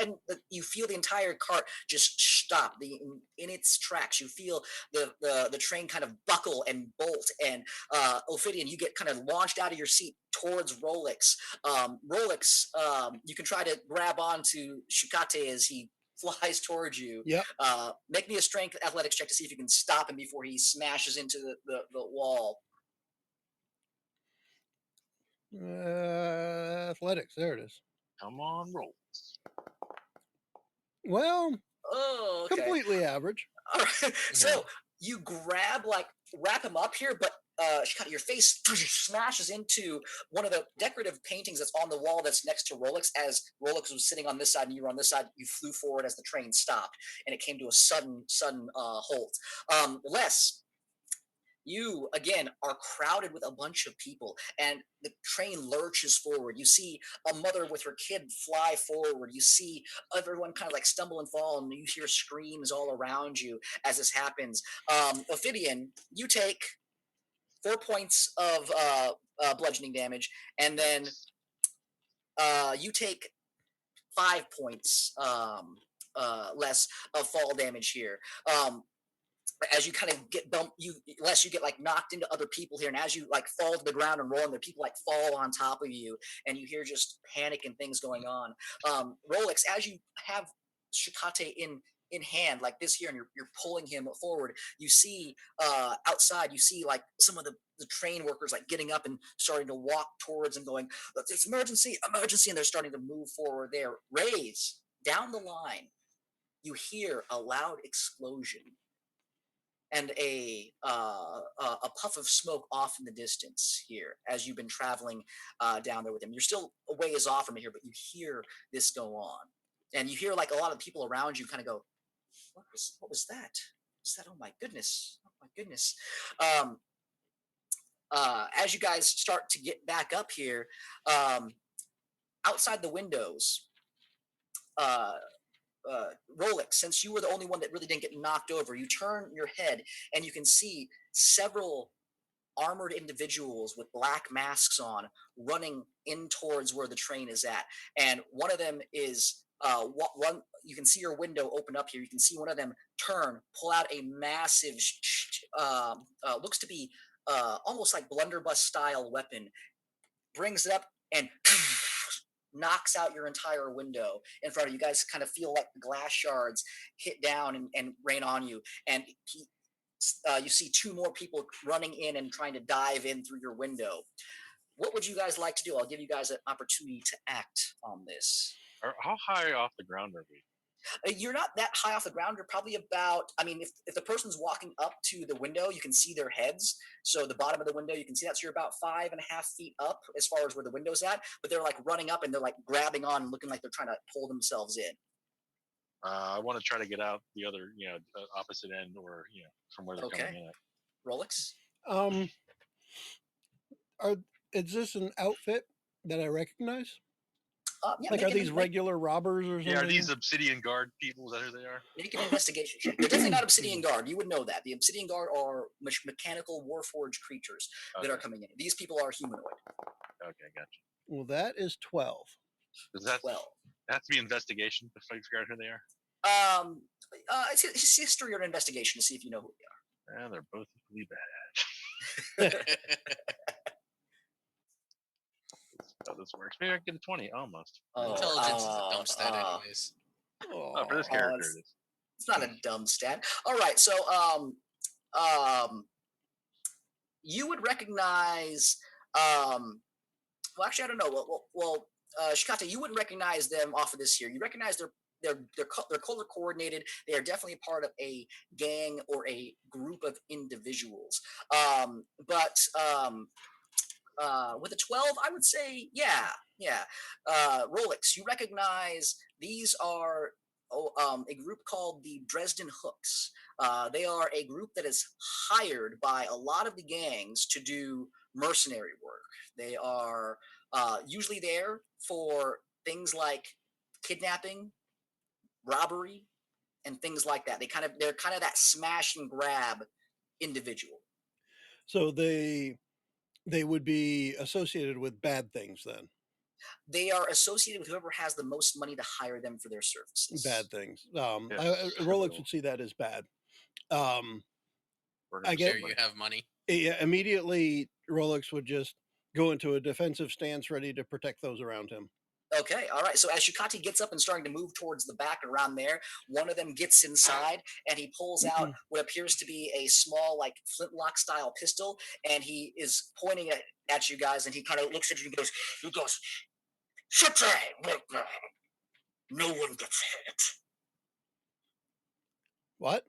and you feel the entire cart just stop in its tracks. You feel the train kind of buckle and bolt, and Ophidian, you get kind of launched out of your seat towards Rolex. Rolex, you can try to grab onto Shukate as he flies towards you. Yep. Make me a strength athletics check to see if you can stop him before he smashes into the wall. Athletics. There it is. Come on, roll. Well, Oh, okay. completely average. All right. So you wrap him up here, but your face smashes into one of the decorative paintings that's on the wall that's next to Rolex. As Rolex was sitting on this side and you were on this side, you flew forward as the train stopped, and it came to a sudden halt. Les, you again are crowded with a bunch of people, and the train lurches forward. You see a mother with her kid fly forward. You see everyone kind of like stumble and fall, and you hear screams all around you as this happens. Ophidian, you take 4 points of bludgeoning damage, and then you take 5 points less of fall damage here. As you kind of get bumped, you get like knocked into other people here, and as you like fall to the ground and roll, and the people like fall on top of you, and you hear just panic and things going on. Rolex, as you have Shikate in hand like this here, and you're pulling him forward, you see outside, you see like some of the train workers like getting up and starting to walk towards and going, it's emergency, emergency, and they're starting to move forward there. Raise down the line, you hear a loud explosion and a puff of smoke off in the distance here as you've been traveling down there with him. You're still a ways off from here, but you hear this go on, and you hear like a lot of people around you kind of go, "What was that? Was that? Oh my goodness! Oh my goodness!" Um, as you guys start to get back up here, outside the windows, Rolex, since you were the only one that really didn't get knocked over, you turn your head and you can see several armored individuals with black masks on running in towards where the train is at. And one of them is one. You can see your window open up here. You can see one of them turn, pull out a massive, looks to be almost like blunderbuss style weapon, brings it up and knocks out your entire window in front of you. Guys kind of feel like the glass shards hit down and rain on you. And you see two more people running in and trying to dive in through your window. What would you guys like to do? I'll give you guys an opportunity to act on this. How high off the ground are we? You're not that high off the ground. You're probably about, I mean, if the person's walking up to the window, you can see their heads. So the bottom of the window, you can see that. So you're about 5.5 feet up as far as where the window's at. But they're like running up and they're like grabbing on, looking like they're trying to pull themselves in. I want to try to get out the other, opposite end, or from where they're coming in at. Rolex? Is this an outfit that I recognize? Yeah, like, are these regular robbers or something? Yeah, are these Obsidian Guard people? Is that who they are? Make an investigation check. They're definitely not Obsidian Guard. You would know that. The Obsidian Guard are mechanical warforged creatures that are coming in. These people are humanoid. Okay, gotcha. Well, that is 12. Does that 12. That has to be investigation to figure out who they are? It's history or an investigation to see if you know who they are. Yeah, they're both equally bad. Oh, this works. Maybe I can get a 20, almost. Intelligence is a dumb stat anyways. For this character, it is. It's not a dumb stat. All right, so you would recognize. Well, actually, I don't know. Well, Shikata, you wouldn't recognize them off of this here. You recognize they're color coordinated. They are definitely part of a gang or a group of individuals. But with a 12, I would say, yeah. Rolex, you recognize these are a group called the Dresden Hooks. They are a group that is hired by a lot of the gangs to do mercenary work. They are usually there for things like kidnapping, robbery, and things like that. They're kind of that smash and grab individual. So they would be associated with bad things then. They are associated with whoever has the most money to hire them for their services. Bad things. Rolex would see that as bad. I get you have money. Yeah, immediately Rolex would just go into a defensive stance, ready to protect those around him. Okay, all right. So as Shikati gets up and starting to move towards the back around there, one of them gets inside and he pulls out what appears to be a small, like, flintlock style pistol, and he is pointing at you guys, and he kind of looks at you and goes, "Sit there, no one gets hit." What?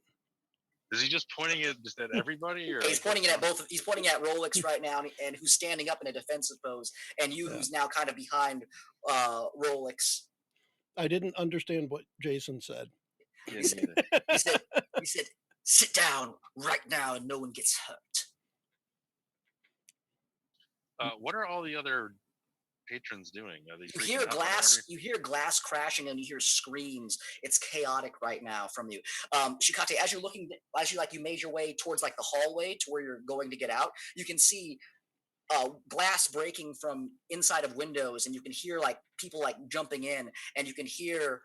Is he just pointing it just at everybody, or he's pointing it at both? He's pointing at Rolex right now, and who's standing up in a defensive pose, and you, who's now kind of behind Rolex. I didn't understand what Jason said. He said, "Sit down right now, and no one gets hurt." What are all the other patrons doing? Are they you hear glass crashing, and you hear screams. It's chaotic right now from you. Shikate, as you made your way towards like the hallway to where you're going to get out, you can see glass breaking from inside of windows, and you can hear like people like jumping in, and you can hear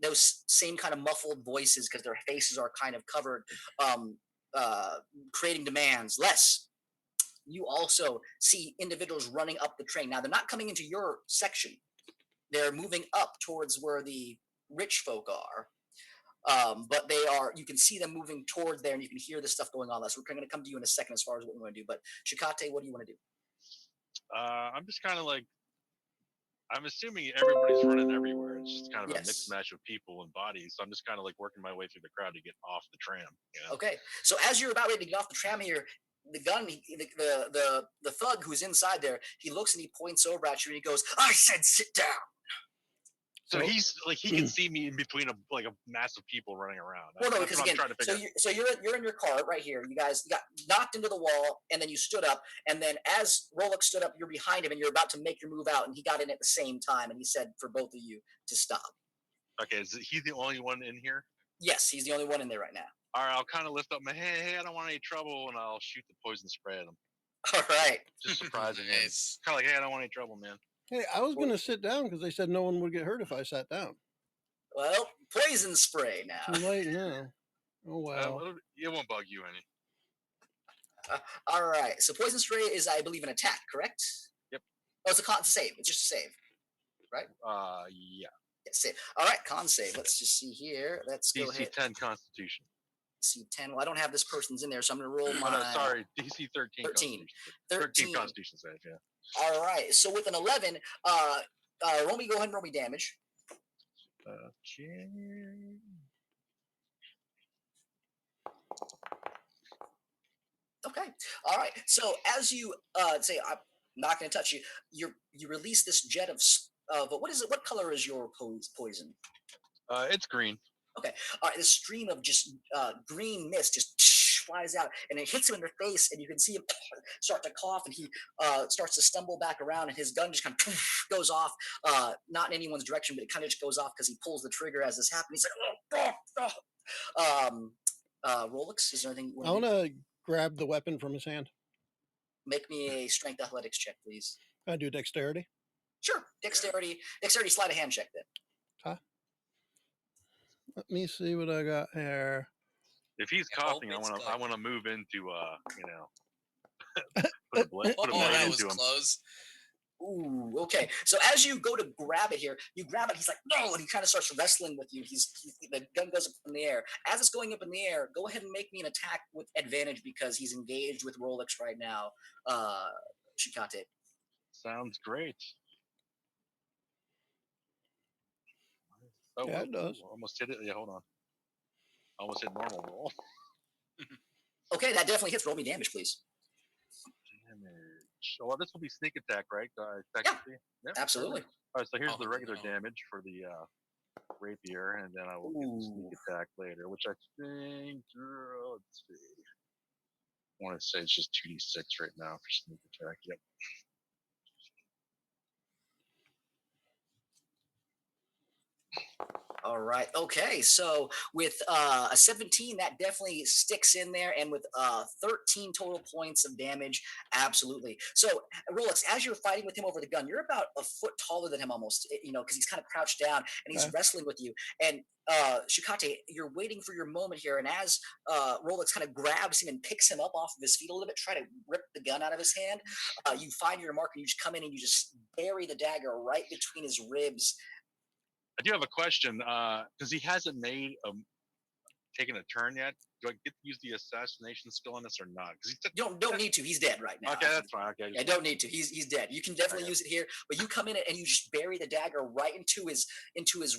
those same kind of muffled voices because their faces are kind of covered, creating demands. Less. You also see individuals running up the train. Now, they're not coming into your section. They're moving up towards where the rich folk are. But you can see them moving towards there, and you can hear this stuff going on. So we're going to come to you in a second as far as what we want to do. But Shikate, what do you want to do? I'm just kind of like, I'm assuming everybody's running everywhere. It's just kind of a mixed match of people and bodies. So I'm just kind of like working my way through the crowd to get off the tram. Okay. So as you're about ready to get off the tram here, the thug who's inside there, he looks and he points over at you and he goes, "I said sit down." So he's like, he can see me in between a mass of people running around. Well, no, because again, so you're in your car right here. You got knocked into the wall, and then you stood up, and then as Rolex stood up, you're behind him, and you're about to make your move out, and he got in at the same time, and he said for both of you to stop. Okay, is he the only one in here? Yes, he's the only one in there right now. All right, I'll kind of lift up my hey, I don't want any trouble, and I'll shoot the poison spray at him. All right. Just surprising him. Nice. Kind of like, hey, I don't want any trouble, man. Hey, I was going to sit down because they said no one would get hurt if I sat down. Well, poison spray now. Too late now. Oh, wow. It won't bug you any. All right. So poison spray is, I believe, an attack, correct? Yep. Oh, it's a save. It's just a save, right? Yeah. Save. All right, con save. Let's just see here. Let's go DC ahead. 10 Constitution. DC 10. Well, I don't have this person's in there, so I'm going to roll my. Oh, no, sorry. DC 13. 13. 13 Constitution save, yeah. All right. So with an 11, roll me, go ahead and roll me damage. Okay. Okay. All right. So as you say, I'm not going to touch you. You release this jet of what is it? What color is your poison? It's green. Okay. All right. This stream of just green mist just flies out, and it hits him in the face, and you can see him start to cough, and he starts to stumble back around, and his gun just kind of goes off, not in anyone's direction, but it kind of just goes off because he pulls the trigger as this happens. He's like, Rolex, is there anything you I want to grab the weapon from his hand. Make me a strength athletics check, please. Can I do dexterity? Sure. Dexterity, sleight of hand check then. Huh? Let me see what I got here. If he's I hope coughing, it's I good. want to move into put a blade That was into him. close. Ooh, okay. So as you go to grab it here, you grab it. He's like, no, and he kind of starts wrestling with you. The gun goes up in the air. As it's going up in the air, go ahead and make me an attack with advantage because he's engaged with Rolex right now. Shikate. Sounds great. Oh, Yeah, it does. Almost hit it. Yeah, hold on. Almost hit normal roll. Okay, that definitely hits. Roll me damage, please. Damage. Well, this will be sneak attack, right? Technically. Yeah, absolutely. All right, so here's Oh, the regular no. damage for the rapier, and then I will get the sneak attack later, which I think, let's see. I want to say it's just 2d6 right now for sneak attack. Yep. All right. Okay. So with a 17, that definitely sticks in there, and with 13 total points of damage, absolutely. So Rolex, as you're fighting with him over the gun, you're about a foot taller than him, almost. Because he's kind of crouched down and he's wrestling with you. And Shikate, you're waiting for your moment here, and as Rolex kind of grabs him and picks him up off of his feet a little bit, try to rip the gun out of his hand, you find your mark and you just come in and you just bury the dagger right between his ribs. I do have a question, because he hasn't made taken a turn yet. Do I get to use the assassination skill on this or not? Because You don't need to. He's dead right now. Okay, that's fine. Okay, Yeah, don't need to. He's dead. You can definitely use it here, but you come in and you just bury the dagger right into his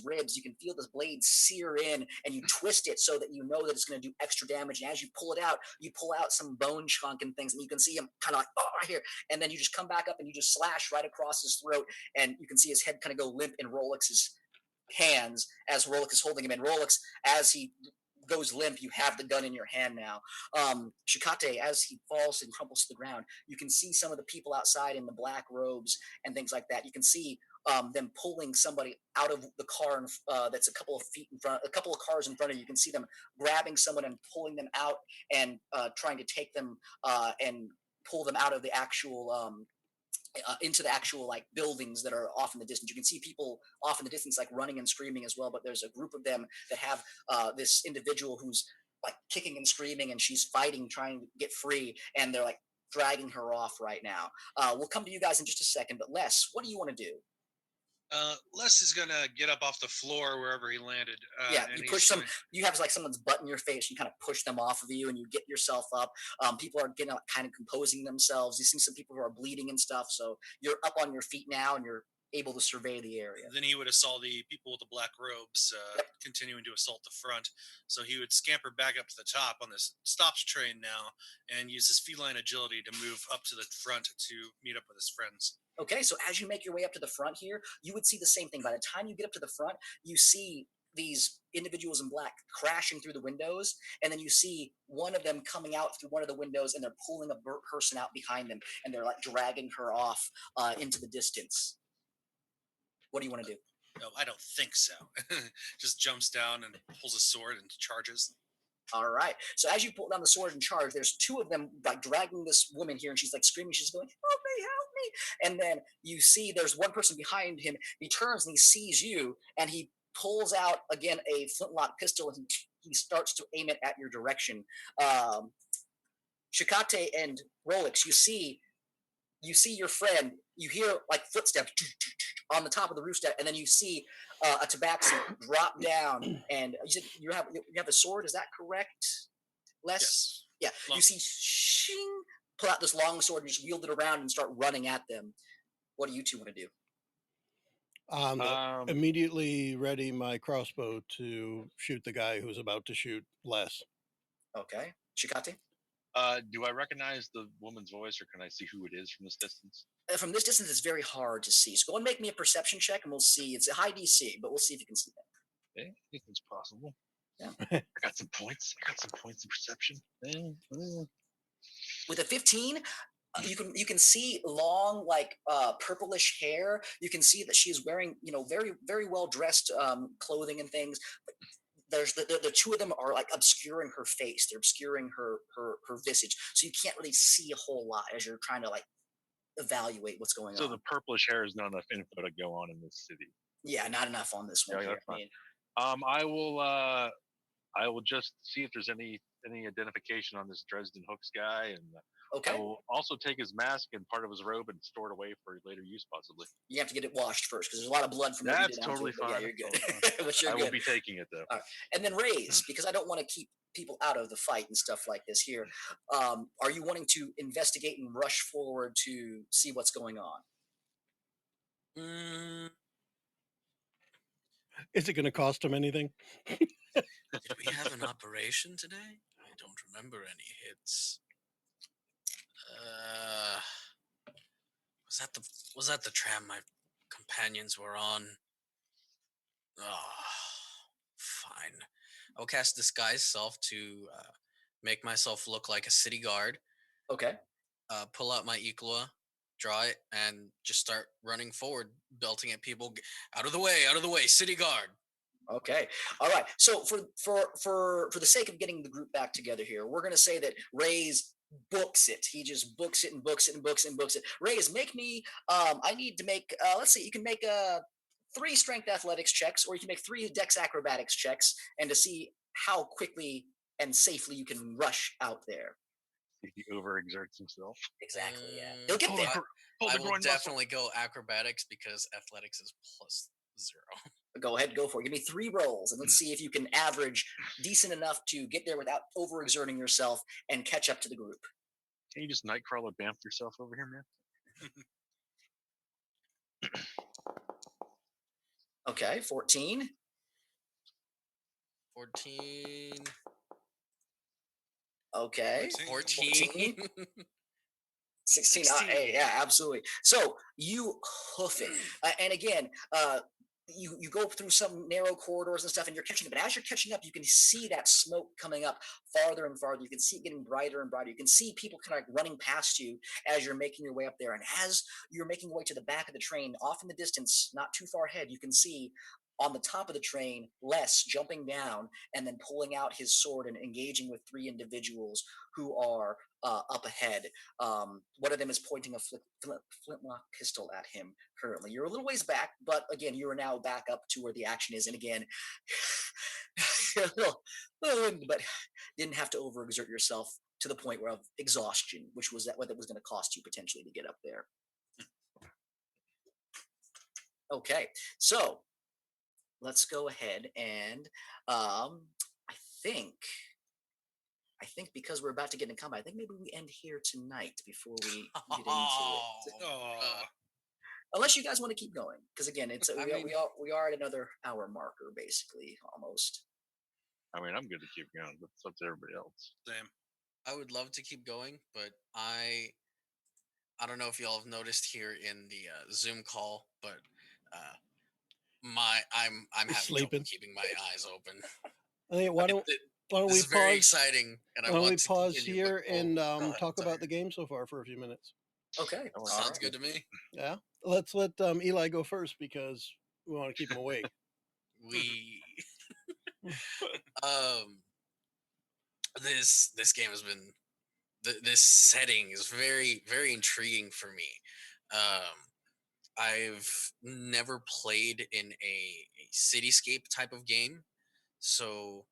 ribs. You can feel this blade sear in, and you twist it so that you know that it's going to do extra damage. And as you pull it out, you pull out some bone chunk and things, and you can see him kind of like, oh, right here. And then you just come back up and you just slash right across his throat, and you can see his head kind of go limp in Rolex's hands as Rolex is holding him in. Rolex, as he goes limp, you have the gun in your hand now. Shikate, as he falls and crumples to the ground, you can see some of the people outside in the black robes and things like that. You can see them pulling somebody out of the car that's a couple of feet in front, a couple of cars in front of you. You can see them grabbing someone and pulling them out and trying to take them and pull them out of the actual into the actual like buildings that are off in the distance. You can see people off in the distance like running and screaming as well, but there's a group of them that have this individual who's like kicking and screaming, and she's fighting, trying to get free, and they're like dragging her off right now. We'll come to you guys in just a second, but Les, what do you want to do? Les is gonna get up off the floor wherever he landed. Yeah, you push some. You have like someone's butt in your face. You kind of push them off of you, and you get yourself up. People are getting kind of composing themselves. You see some people who are bleeding and stuff. So you're up on your feet now, and you're able to survey the area. Then he would assault the people with the black robes, continuing to assault the front. So he would scamper back up to the top on this stops train now, and use his feline agility to move up to the front to meet up with his friends. Okay, so as you make your way up to the front here, you would see the same thing. By the time you get up to the front, you see these individuals in black crashing through the windows, and then you see one of them coming out through one of the windows, and they're pulling a person out behind them, and they're like dragging her off into the distance. What do you want to do? No, I don't think so. Just jumps down and pulls a sword and charges. All right. So as you pull down the sword and charge, there's two of them like dragging this woman here, and she's like screaming. She's going, "Help me! Help me!" And then you see there's one person behind him. He turns and he sees you, and he pulls out again a flintlock pistol, and he starts to aim it at your direction. Um, Shikate and Rolex, you see your friend. You hear like footsteps on the top of the roof step, and then you see a tabaxi drop down. And you have a sword. Is that correct? Les? Yes. Yeah. Long. You see shing, pull out this long sword and just wield it around and start running at them. What do you two want to do? Immediately ready my crossbow to shoot the guy who's about to shoot Les. Okay. Shikate? Do I recognize the woman's voice, or can I see who it is from this distance? From this distance, it's very hard to see. So go and make me a perception check, and we'll see. It's a high DC, but we'll see if you can see that. Okay, anything's possible. Yeah. I got some points. I got some points in perception. With a 15, you can see long purplish hair. You can see that she's wearing very very well dressed clothing and things. But there's the two of them are like obscuring her face. They're obscuring her visage, so you can't really see a whole lot as you're trying to like evaluate what's going on. So the purplish hair is not enough info to go on in this city. Yeah, not enough on this one. Yeah, Here. that's fine. I will just see if there's any identification on this Dresden Hooks guy, and Okay. I will also take his mask and part of his robe and store it away for later use, possibly. You have to get it washed first because there's a lot of blood from That's what you did totally onto it, fine. Yeah, you're good. Totally Which you're I good. will be taking it though. All right. And then Raise, because I don't want to keep people out of the fight and stuff like this here. Are you wanting to investigate and rush forward to see what's going on? Is it going to cost him anything? Did we have an operation today? I don't remember any hits. Was that the tram my companions were on? Oh, fine. I'll cast Disguise Self to make myself look like a city guard. Okay. Pull out my Ikla, draw it, and just start running forward, belting at people. Out of the way, city guard. Okay. All right. So for the sake of getting the group back together here, we're going to say that Ray's books it. He just books it and books it and books it and books it. Ray's, make me. I need to make. Let's see. You can make 3 strength athletics checks, or you can make 3 dex acrobatics checks, and to see how quickly and safely you can rush out there. If he overexerts himself. Exactly. Yeah. He'll get there. I will definitely go acrobatics because athletics is +0. Go ahead, go for it. Give me 3 rolls, and let's see if you can average decent enough to get there without overexerting yourself and catch up to the group. Can you just Nightcrawler Bamf yourself over here, man? Okay, 14. 14. Okay. 14. 16. Yeah, absolutely. So you hoof it. And again, you go through some narrow corridors and stuff, and you're catching up. But as you're catching up, you can see that smoke coming up farther and farther. You can see it getting brighter and brighter. You can see people kind of like running past you as you're making your way up there. And as you're making your way to the back of the train, off in the distance, not too far ahead, you can see on the top of the train, Les jumping down and then pulling out his sword and engaging with 3 individuals who are up ahead. One of them is pointing a flintlock pistol at him currently. You're a little ways back, but again, you are now back up to where the action is. And again, but didn't have to overexert yourself to the point of exhaustion, which was what it was going to cost you potentially to get up there. Okay, so let's go ahead and I think because we're about to get in combat, I think maybe we end here tonight before we get into it. Unless you guys want to keep going, because again, it's we are at another hour marker, basically, almost. I mean, I'm good to keep going, but it's up to everybody else. Same. I would love to keep going, but I don't know if y'all have noticed here in the Zoom call, but I'm having Sleeping. trouble keeping my eyes open. I think why don't This we is very pause? exciting, and I Why don't want we to pause continue, here but- and sorry. talk about the game so far for a few minutes? Okay, Sounds good to me. Yeah, let's let Eli go first because we want to keep him awake. We This game has been this setting is very very intriguing for me. I've never played in a cityscape type of game, so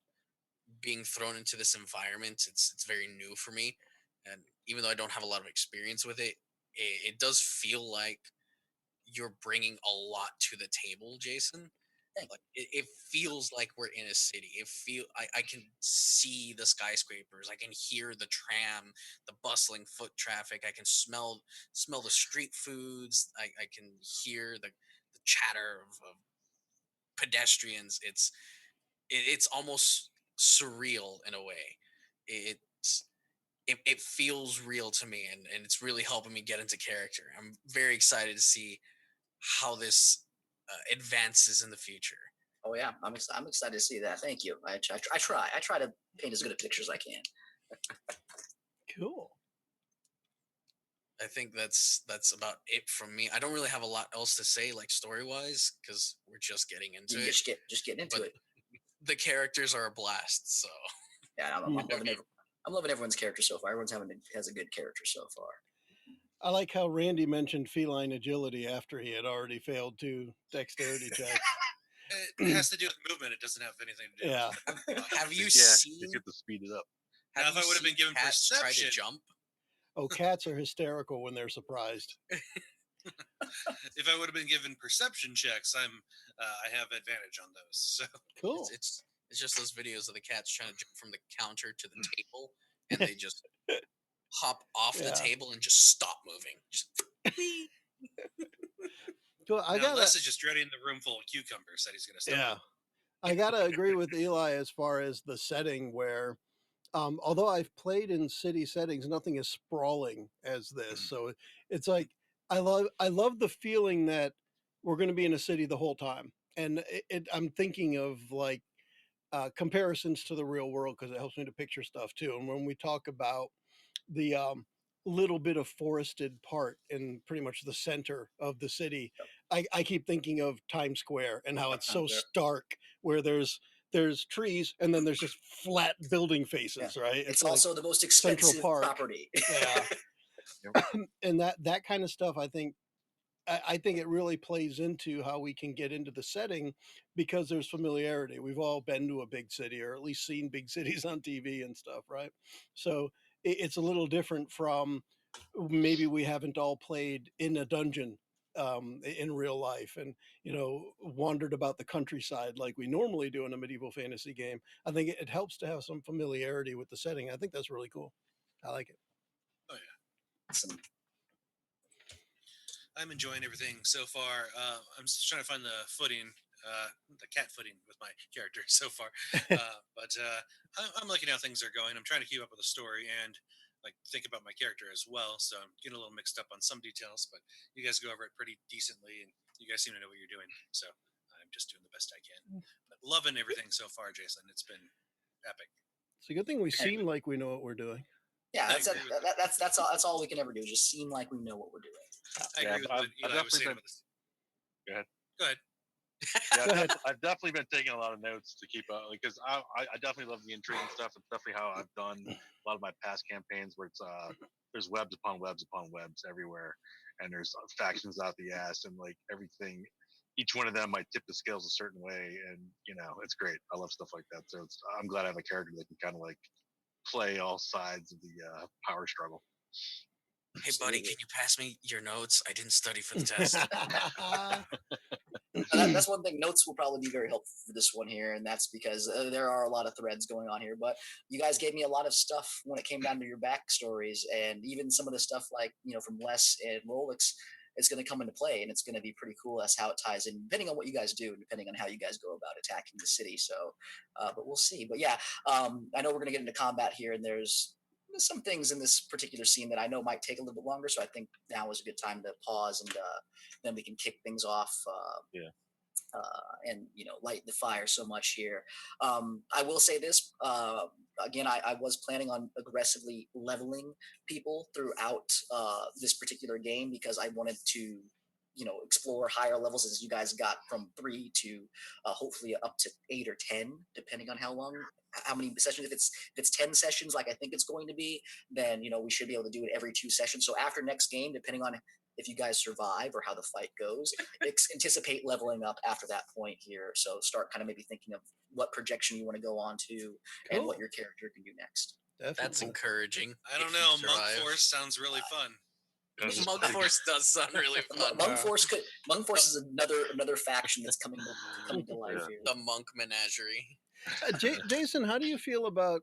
being thrown into this environment, it's very new for me. And even though I don't have a lot of experience with it does feel like you're bringing a lot to the table, Jason. Thank Like it feels like we're in a city. I can see the skyscrapers. I can hear the tram, the bustling foot traffic. I can smell the street foods. I can hear the chatter of pedestrians. It's almost surreal in a way. It's it feels real to me, and it's really helping me get into character. I'm very excited to see how this advances in the future. Oh yeah, I'm excited to see that. Thank you. I try to paint as good a picture as I can. Cool. I think that's about it from me. I don't really have a lot else to say, like story wise, because we're just getting into You it. just getting into But it. the characters are a blast. So Yeah, I'm loving everyone's character so far. Everyone's has a good character so far. I like how Randy mentioned feline agility after he had already failed 2 dexterity checks. It has to do with movement. It doesn't have anything to do Yeah. with have you Yeah, seen? you get to speed it up. Now, Have if I you would have been seen given cats try to perception, jump? Oh, cats are hysterical when they're surprised. if I would have been given perception checks, I have advantage on those. So Cool. It's just those videos of the cats trying to jump from the counter to the table, and they just hop off the Yeah. table and just stop moving. Just Cool. I now gotta, Les is just dreading the room full of cucumbers that he's going to step yeah, on. I gotta agree with Eli as far as the setting where, although I've played in city settings, nothing is sprawling as this. So it's like I love the feeling that we're going to be in a city the whole time, and I'm thinking of like comparisons to the real world because it helps me to picture stuff too. And when we talk about the little bit of forested part in pretty much the center of the city, I keep thinking of Times Square and how it's so stark, where there's trees and then there's just flat building faces, right? It's like also the most Central expensive Park. property. Yeah. And that kind of stuff, I think it really plays into how we can get into the setting because there's familiarity. We've all been to a big city or at least seen big cities on TV and stuff, right? So it's a little different from maybe we haven't all played in a dungeon in real life and wandered about the countryside like we normally do in a medieval fantasy game. I think it helps to have some familiarity with the setting. I think that's really cool. I like it. Oh yeah, Awesome. I'm enjoying everything so far. I'm just trying to find the cat footing with my character so far. I'm liking how things are going. I'm trying to keep up with the story and like think about my character as well. So I'm getting a little mixed up on some details, but you guys go over it pretty decently, and you guys seem to know what you're doing. So I'm just doing the best I can. But loving everything so far, Jason. It's been epic. It's a good thing we seem like we know what we're doing. Yeah, I agree with that's all we can ever do. Just seem like we know what we're doing. I agree with what Eli was saying about this. Go ahead. Go ahead. Yeah, I've definitely been taking a lot of notes to keep up because I definitely love the intrigue and stuff. It's definitely how I've done a lot of my past campaigns where it's there's webs upon webs upon webs everywhere, and there's factions out the ass and like everything. Each one of them might tip the scales a certain way, and it's great. I love stuff like that. So I'm glad I have a character that can kind of like play all sides of the power struggle. hey buddy, can you pass me your notes? I didn't study for the test. That's one thing. Notes will probably be very helpful for this one here, and that's because there are a lot of threads going on here. But you guys gave me a lot of stuff when it came down to your backstories, and even some of the stuff like from Les and Rolex. It's going to come into play, and it's going to be pretty cool as how it ties in, depending on what you guys do, and depending on how you guys go about attacking the city. So, but we'll see. But yeah, I know we're going to get into combat here, and there's some things in this particular scene that I know might take a little bit longer. So I think now is a good time to pause, and then we can kick things off. And light the fire so much here. I will say this again. I was planning on aggressively leveling people throughout this particular game because I wanted to explore higher levels as you guys got from 3 to hopefully up to 8 or 10, depending on how many sessions. If it's 10 sessions, like I think it's going to be, then we should be able to do it every 2 sessions. So after next game, depending on if you guys survive or how the fight goes, anticipate leveling up after that point here. So start kind of maybe thinking of what projection you want to go on to and what your character can do next. Definitely. That's encouraging. I don't know. Monk Force sounds really fun. Monk Force does sound really fun. Monk Force is another faction that's coming to life here. The Monk Menagerie. Jason, how do you feel about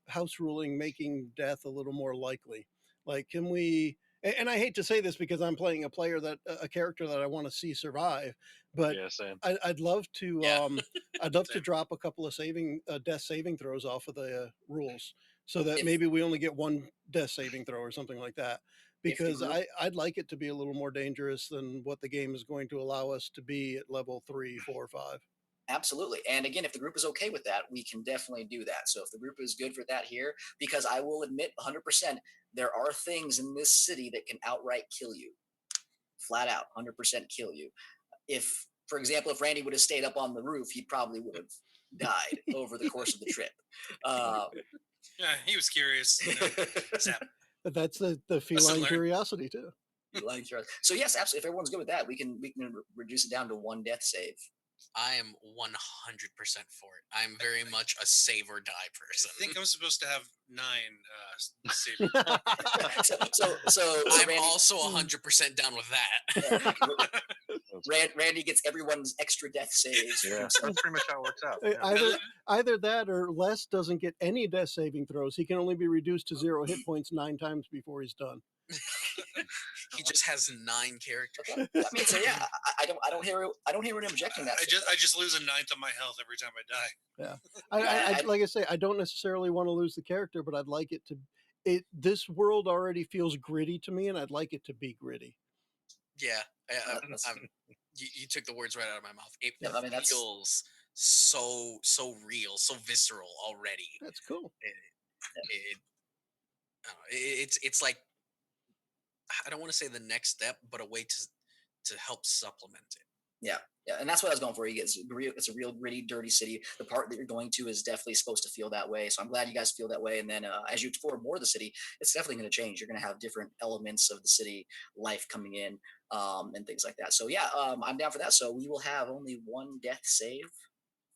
house ruling making death a little more likely? Like, can we? And I hate to say this because I'm playing a character that I want to see survive, but same. I'd love to. Yeah. I'd love to drop a couple of death saving throws off of the rules, so that maybe we only get one death saving throw or something like that. Because I'd like it to be a little more dangerous than what the game is going to allow us to be at level 3, 4, 5. Absolutely. And again, if the group is okay with that, we can definitely do that. So if the group is good for that here, because I will admit 100%, there are things in this city that can outright kill you. Flat out, 100% kill you. If, for example, if Randy would have stayed up on the roof, he probably would have died over the course of the trip. Yeah, he was curious. But that's the feline curiosity too. So yes, absolutely. If everyone's good with that, we can reduce it down to 1 death save. I am 100% for it. I'm very much a save or die person. I think I'm supposed to have 9 save. So I'm Randy, also 100% down with that. Randy gets everyone's extra death saves. Yeah, that's pretty much how it works out. Either that or Les doesn't get any death saving throws. He can only be reduced to 0 hit points 9 times before he's done. He just has 9 characters. I mean, so yeah, I don't hear anyone objecting that. I just lose a 9th of my health every time I die. Yeah, like I say, I don't necessarily want to lose the character, but I'd like it to. This world already feels gritty to me, and I'd like it to be gritty. Yeah, you took the words right out of my mouth. It feels so real, so visceral already. That's cool. It's like, I don't want to say the next step, but a way to help supplement it. Yeah, and that's what I was going for. It's a real gritty, dirty city. The part that you're going to is definitely supposed to feel that way. So I'm glad you guys feel that way. And then as you explore more of the city, it's definitely going to change. You're going to have different elements of the city life coming in and things like that. So yeah, I'm down for that. So we will have only 1 death save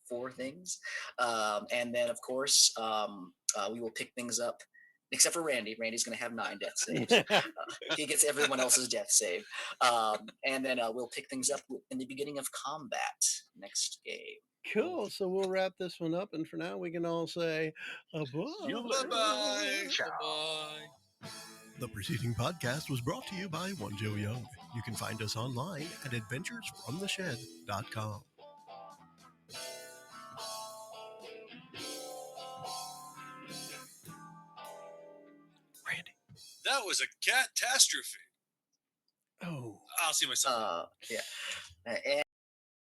for things, and then of course we will pick things up. Except for Randy. Randy's going to have 9 death saves. He gets everyone else's death save. And then we'll pick things up in the beginning of combat next game. Cool. So we'll wrap this one up. And for now, we can all say bye. Bye-bye. Bye-bye. The preceding podcast was brought to you by One Joe Young. You can find us online at adventuresfromtheshed.com. That was a catastrophe. Oh. I'll see myself. Yeah.